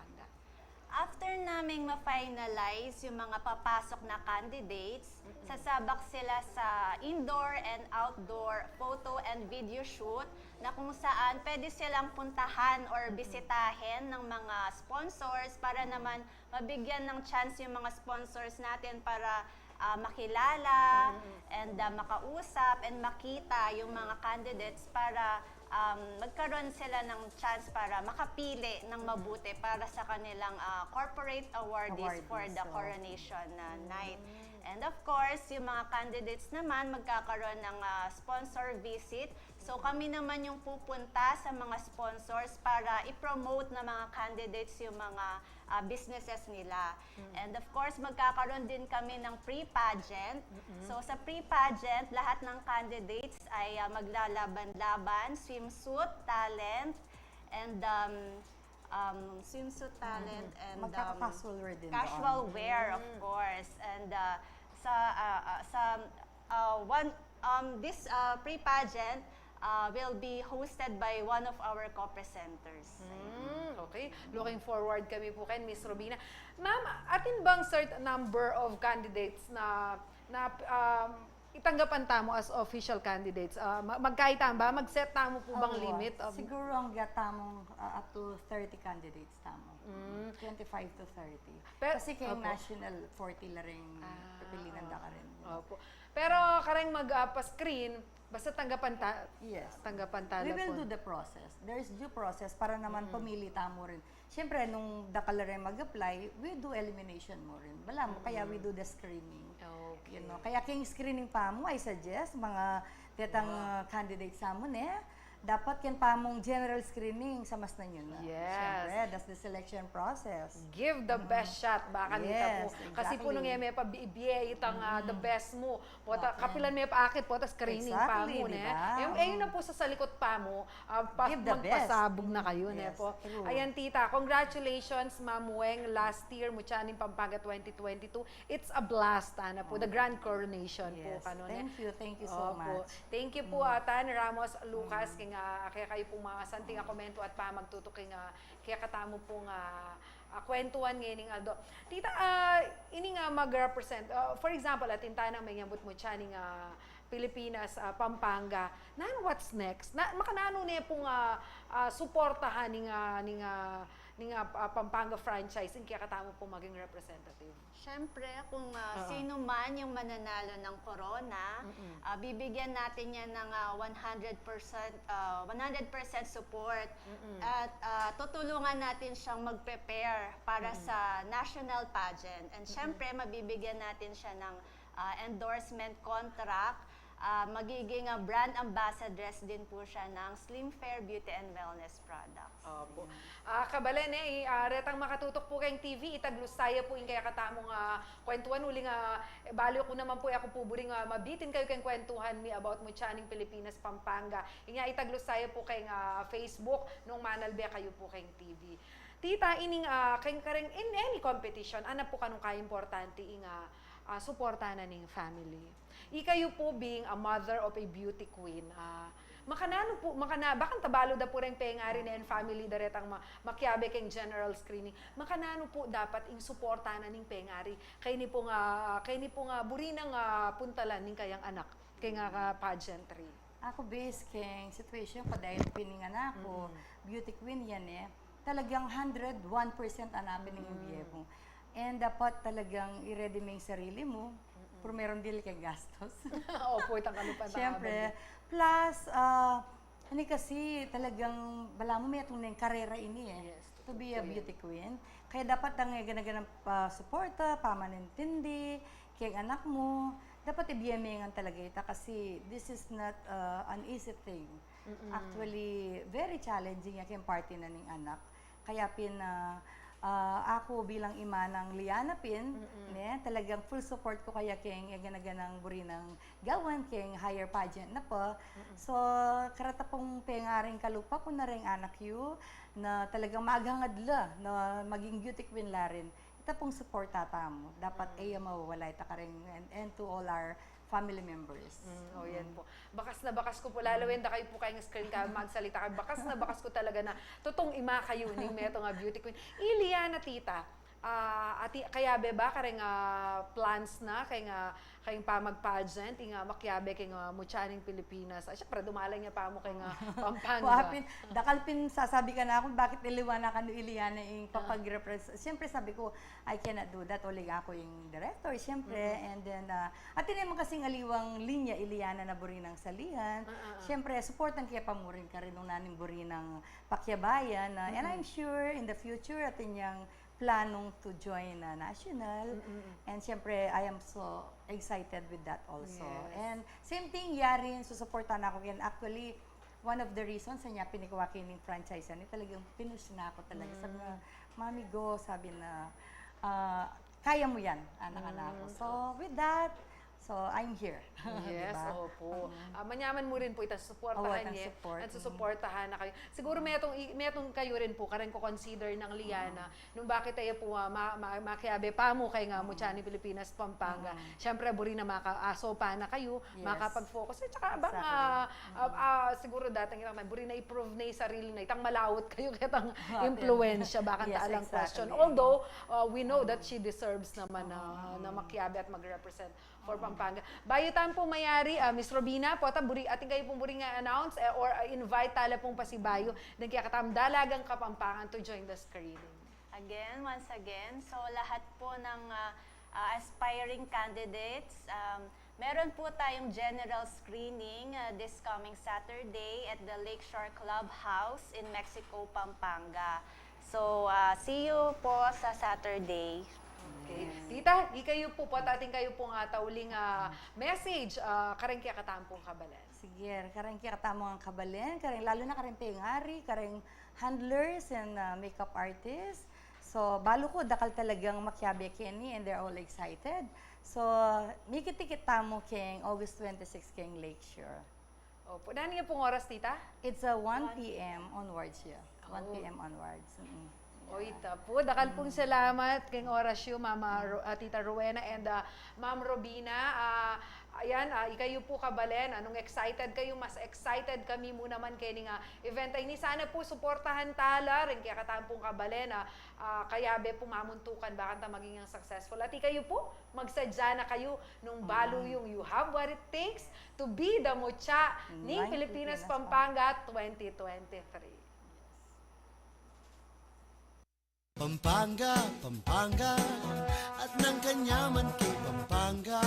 Speaker 11: After naming ma-finalize yung mga papasok na candidates, sasabak sila sa indoor and outdoor photo and video shoot na kung saan pwede silang puntahan or bisitahin ng mga sponsors para naman mabigyan ng chance yung mga sponsors natin para makilala and makausap and makita yung mga candidates para magkaroon sila ng chance para makapili ng mabuti para sa kanilang corporate awardees for the coronation night. And of course, yung mga candidates naman magkakaroon ng sponsor visit. So kami naman yung pupunta sa mga sponsors para i-promote na mga candidates yung mga businesses nila. And of course, magkakaroon din kami ng pre-pageant. So sa pre-pageant, lahat ng candidates ay maglalaban-laban, swimsuit, talent, and
Speaker 10: magkaka-casual wear din
Speaker 11: casual wear, of course. And this pre-pageant will be hosted by one of our co-presenters.
Speaker 3: Okay, looking forward kami po kay Miss Robina. Ma'am, atin bang certain number of candidates na itanggapan tamo as official candidates? Magkaitan ba? Mag-set tamo po bang limit?
Speaker 10: Siguro ang tamong up to 30 candidates tamo. 25 to 30. Kasi kay national 40 la rin pipilinan da ka rin.
Speaker 3: Opo. Pero kareng mag-pa-screen, basta tanggapan tala
Speaker 10: We will
Speaker 3: po.
Speaker 10: do the process. There's due process para naman pumili tamo rin. Siyempre, nung dakala rin mag-apply, we do elimination mo rin. Bala mo, kaya we do the screening.
Speaker 3: Okay.
Speaker 10: You know, kaya king screening pa mo, I suggest, mga tetang candidates sa mo, dapat yan pa mong general screening sa mas na yun.
Speaker 3: Yes.
Speaker 10: Siyempre, that's the selection process.
Speaker 3: Give the best shot, baka nita po.
Speaker 10: Yes,
Speaker 3: Kasi po nung may pa-BBA itang the best mo. Kapilan may pa-akit po, tas screening pa mo.
Speaker 10: Diba?
Speaker 3: Ayun na po sa salikot pa mo,
Speaker 10: Give the best.
Speaker 3: magpasabog na kayo.
Speaker 10: Yes,
Speaker 3: po.
Speaker 10: true.
Speaker 3: Ayan, tita, congratulations, Ma'am Weng. Last year, Muchaning Pampanga 2022. It's a blast, Ana po. The grand coronation
Speaker 10: Yes.
Speaker 3: po.
Speaker 10: Thank you so much.
Speaker 3: Thank you po, Tan Ramos Lucas, kaya kayo po mga santing komento at pa magtutuking kaya katamo po kwentuhan ngayon Aldo. Tita, ini nga mag-represent, for example, atin tayo nang may ngambot mo chaning Pilipinas, Pampanga, what's next? Makanano niya pong suportahan ng Pampanga franchising kaya katamo po maging representative?
Speaker 11: Siyempre, kung sino man yung mananalo ng corona, bibigyan natin yan ng 100% support at tutulungan natin siyang mag-prepare para sa national pageant. And siyempre, mabibigyan natin siya ng endorsement contract. Magiging brand ambassadress din po siya ng Slim Fair Beauty and Wellness products.
Speaker 3: Opo. Kabalen retang makatutok po kayong TV, itaglusaya po yung kaya katamong kwentuhan. Uling baliw ko naman po ako po buring mabitin kayo kayong kwentuhan mi about Muchaning Pilipinas, Pampanga. Itaglusaya po kayong Facebook nung manalbe kayo po kayong TV. Tita, ining kayong kareng in any competition, ano po kanong ka-importante suporta na ning family. Ikayo po being a mother of a beauty queen, bakang tabalo da po rin pengari na family daretang makyabe keng general screening. Makanano po dapat ing suporta na ning pengari kay ni po nga burinang puntalan ning kayang anak kay nga pageantry.
Speaker 10: Ako based keng situation pa dahil piningan ako, beauty queen yan talagang 101% anamin ng imbiye mo. And dapat talagang i-ready mo yung sarili mo, siguro meron dili kay gastos.
Speaker 3: Opo, itang kami pa.
Speaker 10: Siyempre. Plus, ano kasi talagang, bala mo may itong karera ini eh.
Speaker 3: Yes,
Speaker 10: To be a beauty queen. Kaya dapat ang ganaganang pa-suporta, pamanintindi, kay anak mo, dapat ibiyamingan talaga ita kasi this is not an easy thing. Actually, very challenging yung party na ning anak. Kaya ako bilang ima ng Liana Pin, talagang full support ko kaya keng ganaganang buri ng gawan, keng higher pageant na po. So, karata pong pengaring kalupa ko na rin anak yu, na talagang maaghangadla na maging beauty queen la rin. Ita pong support tata mo. Dapat ay mawawala ita ka rin and to all our family members.
Speaker 3: Yan po. Bakas na bakas ko po, lalawin da kayo po kayong screen ka, magsalita kayo. Bakas na bakas ko talaga na, totoong ima kayo ning meto nga beauty queen. Iliana tita, kaya ba kareng plans na, kayong pamag-pageant, nga makyabe kay nga Muchaning Pilipinas. Siyempre, dumalay niya pa mo kay nga Pampanga.
Speaker 10: Dakalpin, sasabi ka na ako, bakit iliwana ka no Iliana yung papag-represent. Siyempre sabi ko, I cannot do that. Uling ako yung director, siyempre. And then, at naman kasing aliwang linya, Iliana na buri ng salihan. Siyempre, supportan kaya pamurin ka rin nung naning buri ng Pakyabayan. And I'm sure in the future, atin yung planong to join national. And siyempre, I am so excited with that also.
Speaker 3: Yes.
Speaker 10: And same thing, yarin, susuportan ako yan. Actually, one of the reasons sa niya pinikuwakin ng franchise ni talagang pinush na ako talaga. Sabi na, Mami, go, sabi na, kaya mo yan, anak-anak ko. So, with that, so I'm here.
Speaker 3: Yes,
Speaker 10: diba?
Speaker 3: opo. Manyaman mo rin po itang suportahan niya. At susuportahan na kayo. Siguro may itong kayo rin po, kareng ko consider ng Liana, nung bakit tayo po makiabe pa mo kay nga Muchaning Pilipinas, Pampanga. Siyempre, buri na makaaso pa na kayo, makapag-focus. At saka siguro datang itang buri na i-prove na yung sarili na itang malawot kayo kitang impluensya, bakang taalang question. Although, we know that she deserves naman na makiabe at mag-represent for Pampanga. Bayitan po mayari, Miss Robina, po, ating kayo pong buri nga announce or invite tala pong pasibayo ng kaya katam dalagang Kapampangan to join the screening.
Speaker 11: Again, once again, so lahat po ng aspiring candidates, meron po tayong general screening this coming Saturday at the Lakeshore Clubhouse in Mexico, Pampanga. So, see you po sa Saturday.
Speaker 3: Okay. Tita, di kayo po ating kayo pong tauling message kareng kaya katampong kabalen.
Speaker 10: Sige, kareng kaya katamong ang kabalen, lalo na kareng pengari, kareng handlers and makeup artists. So, balo ko, dakal talagang makyabe keni and they're all excited. So, mikitikit tamo keng August 26 keng Lakeshore.
Speaker 3: Opo, nani nga pong oras, tita?
Speaker 10: It's 1 p.m. onwards, 1 p.m. onwards.
Speaker 3: Oy, tapo. Dakal pong salamat kay orasyo, Tita Rowena and Ma'am Robina. Ayan, ikayo po kabalen. Anong excited kayo? Mas excited kami mo naman kay nga event ay ni sana po suportahan tala rin kaya katampong kabalen. Kaya po mamuntukan baka ta maging successful. At ikayo po, magsadya na kayo nung balo yung you have what it takes to be the Mucha ng Pilipinas Pampanga 2023.
Speaker 1: Pampanga, Pampanga, at ng kanyaman kay Pampanga.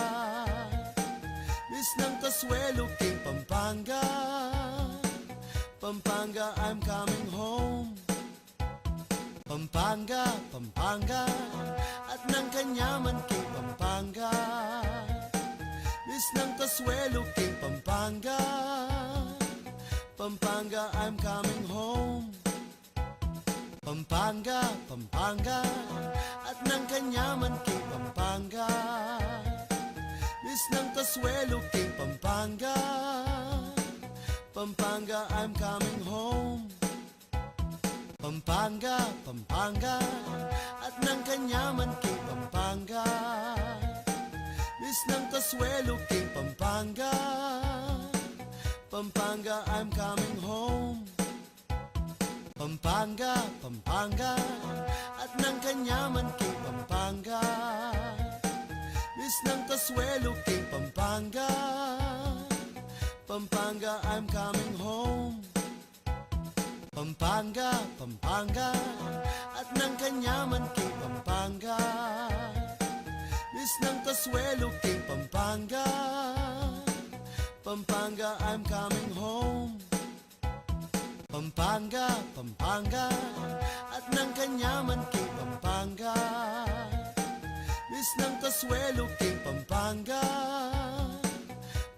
Speaker 1: Miss ng kaswelo kay Pampanga. Pampanga, I'm coming home. Pampanga, Pampanga, at ng kanyaman kay Pampanga. Miss ng kaswelo kay Pampanga. Pampanga, I'm coming home. Pampanga, Pampanga, at ng kanyaman kay Pampanga. Miss ng kaswelo kay Pampanga. Pampanga, I'm coming home. Pampanga, Pampanga, at ng kanyaman kay Pampanga. Miss ng kaswelo kay Pampanga. Pampanga, I'm coming home. Pampanga, Pampanga, at ng kanyaman kay Pampanga. Miss ng kaswelo kay Pampanga. Pampanga, I'm coming home. Pampanga, Pampanga, at ng kanyaman kay Pampanga. Bis ng Kasuelo King Pampanga. Pampanga, I'm coming home. Pampanga, Pampanga, at ng Kanyaman King Pampanga. Bis ng Kasuelo King Pampanga.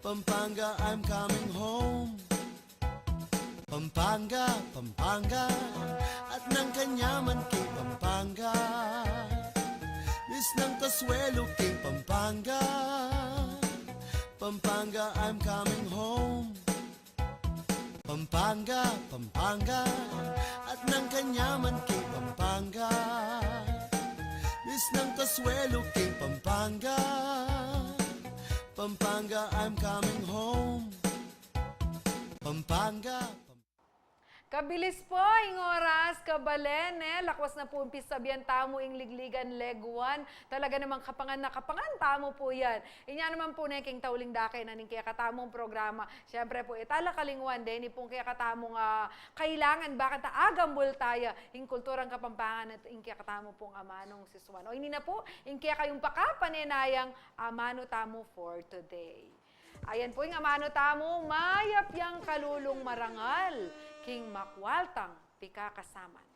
Speaker 1: Pampanga, I'm coming home. Pampanga, Pampanga, at ng Kanyaman King Pampanga. Bis ng Kasuelo King Pampanga. Pampanga, I'm coming home. Pampanga, Pampanga, at ng Kanyaman King Pampanga. Bis ng Kasuelo King Pampanga. Pampanga, I'm coming home. Pampanga.
Speaker 3: Kabilis po, ing oras, kabalen, lakwas na po umpis sabihan tamo ing ligligan leg 1. Talaga namang kapangan na kapangan, tamo po yan. Inya naman po neking tauling dakay na ning kaya katamong programa. Siyempre po, itala kalingwan din, ipong kaya katamong kailangan, bakit agambol tayo, ing kulturang kapampangan at ing kaya katamo pong amanong siswan. O hindi na po, ing kaya kayong pakapanenayang amano tamo for today. Ayan po yung amano tamo, mayap yang kalulong marangal. King Makwaltang pikakasaman.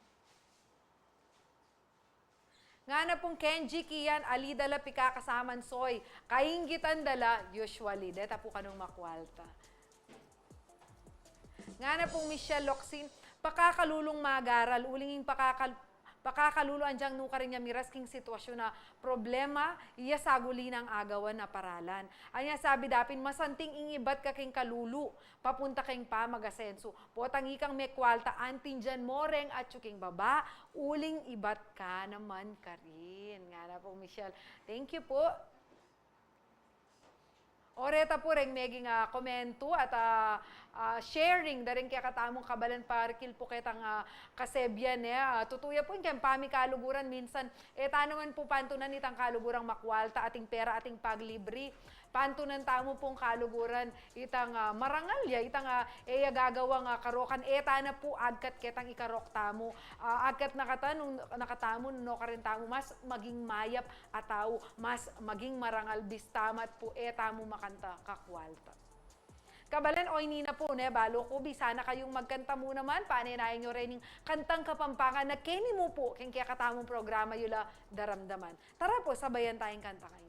Speaker 3: Nga na pong Kenji Kian, alidala pikakasaman soy, kainggitan dala usually. Deta po kanong Makwalta. Nga na pong Michelle Locsin, pakakalulong magaral, ulinging pakakaluluan diyang nuka rin niya miras king sitwasyon na problema, iya saguli ng agawan na paralan. Anya sabi dapin, masanting ingibat ka king kalulu, papunta king pa magasenso. Potang ikang mekwalta, antin dyan moreng at yuking baba, uling ibat ka naman ka rin. Nga na po, Michelle. Thank you po. Oreta po rin meging komento at sharing daring kaya katamong kabalan parkil po kitang kasebyan tutuya po yung pami kaluguran minsan naman po pantunan itang kalugurang makwalta ating pera ating paglibre pantunan tamo pong kaluguran itang marangalya itang gagawang karokan na po agkat ketang ikarok tamo agkat nakatamo no karin tamo mas maging mayap ataw mas maging marangal bistamat po tamo makanta kakwalta. Kabalan, o hindi na po, balo ko, sana kayong magkanta mo naman, paninayin nyo rin yung kantang Kapampangan na keni mo po, kaya kaya katamong programa yula daramdaman. Tara po, sabayan tayong kanta kayo.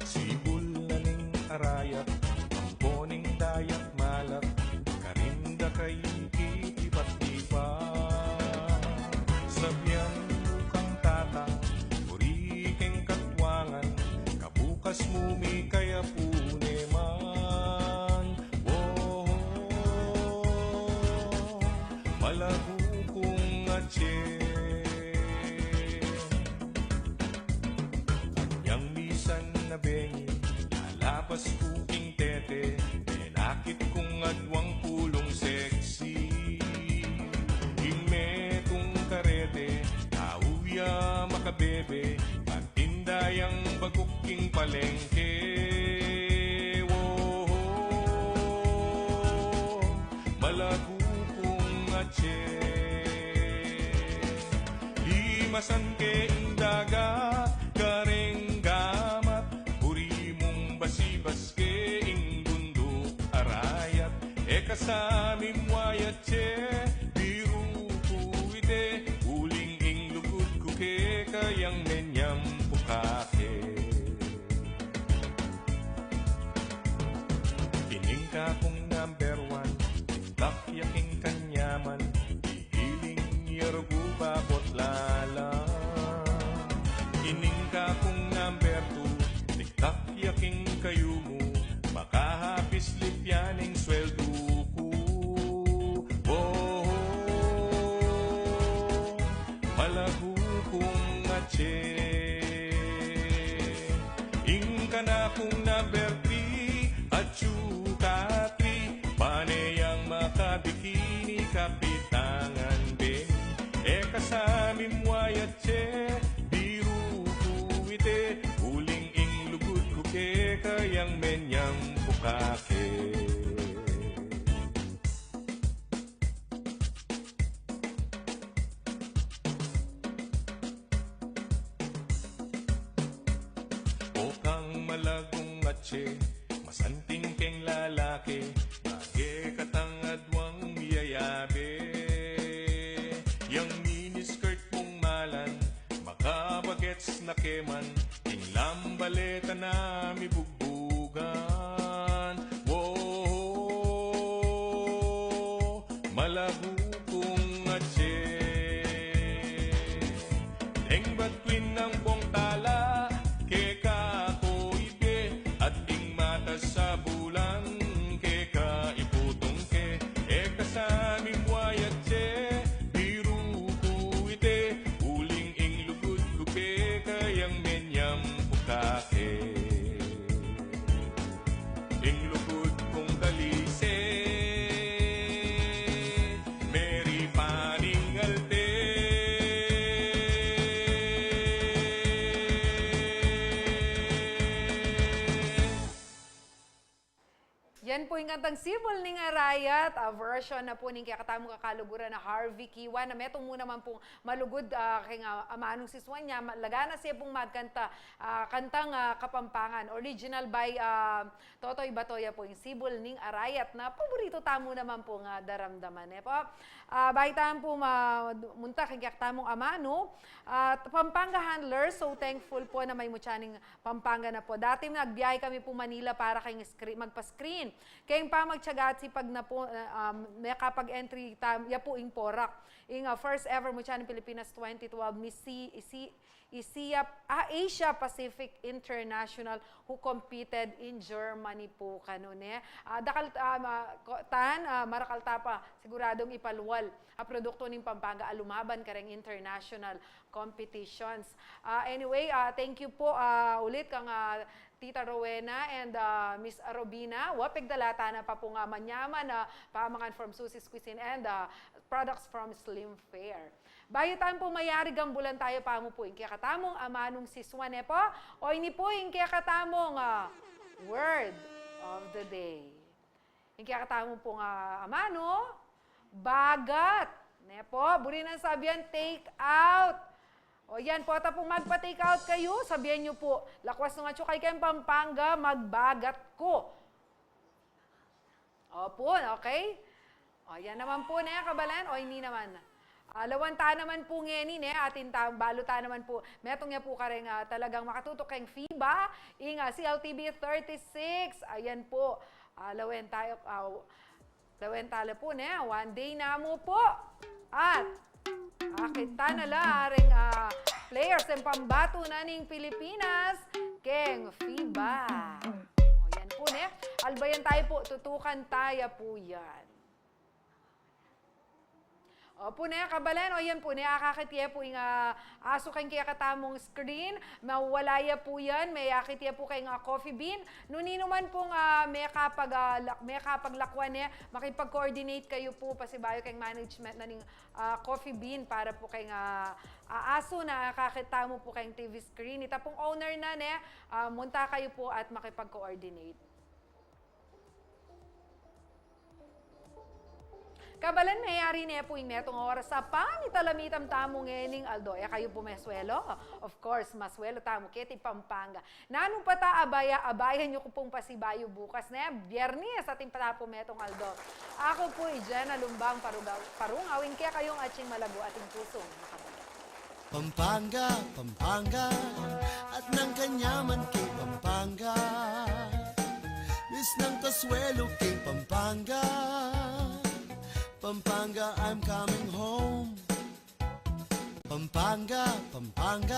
Speaker 12: Sibul na ning arayat, amponing dayak malak, karinda kay kitipat-tipat. Sabyan mukang tatang, puriking katwangan, kabukas mumi kaya puneman. Oh, malago kong atye. Yang misan na bengi, lalapas kuking tete, pinakit kong adwang pulong sexy. Karete, kauya makabebe, patindayang baguking palengke. Woho, malago kong atye. Limasan ke indaga, gareng gamat, puri mong basibas ke ing bundok arayat, kasamim wayat che. Uling ing lugod kuke kayang menyam pukake. Ining ka kong number 1, tindak yaking kanyaman, igiling yarugu babot lala. Ining ka kong number 2, tiktak yaking kayo mo, makahapis lipyaning sweldo ko. Malago kong atye. Ing ka na kong number 3 at sukatri, panayang makabikini kapitangan ben. Kasamim wayat che, biru kuwite, uling ing lugod kuke kayang menyang bukake. atse, masanting keng lalaki, bage katangadwang miyayabe. Yang miniskirt mong malan, makabagets na keman, tinglam baleta na mibugbugan. Wow, malago kong atse. Eng batwin ng bong tala, keka ko ibe, at ing mata sa bulan, keka iputong ke, eka sa mimwayat che, biru ko ite, uling ing lugod ko ke, kayang menyam pukake. Ing lugod kong kalise, Mary paning alte.
Speaker 3: Yan po yung kantang Sibol ning Arayat, a version na po ning kakatamo kakaluguran na Harvey Kiwan, na metong muna man pong malugod kay amanong si Swan niya, lagana siya pong magkanta, kantang Kapampangan, original by Totoy Batoya po yung Sibol ning Arayat, na paborito tamo naman po nga daramdaman. Po. Bahitaan po munta kay kakatamong amano, Pampanga handler, so thankful po na may mutyaning Pampanga na po. Dati nagbiyahe kami po Manila para kay magpa-screen. Kayong pa magtsagat si pag na po, nakapag-entry ya po ing Porak. Ing first ever mutyaning Pilipinas 2012, Asia Pacific International who competed in Germany po kanune. Marakalta pa siguradong ipalwal a produkto ning Pampanga alumaban kareng international competitions. Anyway, thank you po ulit kang Tita Rowena and Miss Robina. Wapig dalata na pa po nga manyaman pamangan from Susie's Cuisine and products from Slim Fare. Bayitan po mayari gambulan tayo pa mo po yung kaya katamong amanong si Swane po o ini po yung kaya katamong word of the day. Yung kaya katamong po nga amano, bagat. Ne po, buri na sabihan, take out. O yan po, tapong magpa-take out kayo, sabihan nyo po, lakwas nga tsukay kayong Pampanga, magbagat ko. Opo, okay? O yan naman po na kabalan, o hindi naman. Lawanta naman po ngeni, atin baluta naman po. Metong nga po kareng talagang makatutok kayong FIBA, CLTV 36, ayan po. Lawen tala po one day na mo po. At kita na lang players ng pambato na ning Pilipinas, keng FIBA. O yan po albayan tayo po, tutukan tayo po yan. O po kabalan, o yan po akakitiya po yung aso kayong kaya katamong screen, mawalaya po yan, may akitiya po kayong coffee bean. Nunino man pong may kapaglakwan makipag-coordinate kayo po pasibayo kayong management na ning coffee bean para po kayong aso na kakitamo po kayong TV screen. Ita pong owner na munta kayo po at makipag-coordinate. Kabalan mayari po yung netong oras sa panitalamitam tamo ngening Aldo. Kayo po meswelo? Of course, maswelo tamo keti Pampanga. Nanong pata abayan nyo ko pong pasibayo bukas na Biyernes ating pata po metong Aldo. Ako po Jenna Lumbang parungawin kaya kayong ating malago ating pusong nakabala.
Speaker 1: Pampanga, Pampanga, at ng kanyaman kay Pampanga. Miss ng kaswelo kay Pampanga. Pampanga, I'm coming home. Pampanga, Pampanga.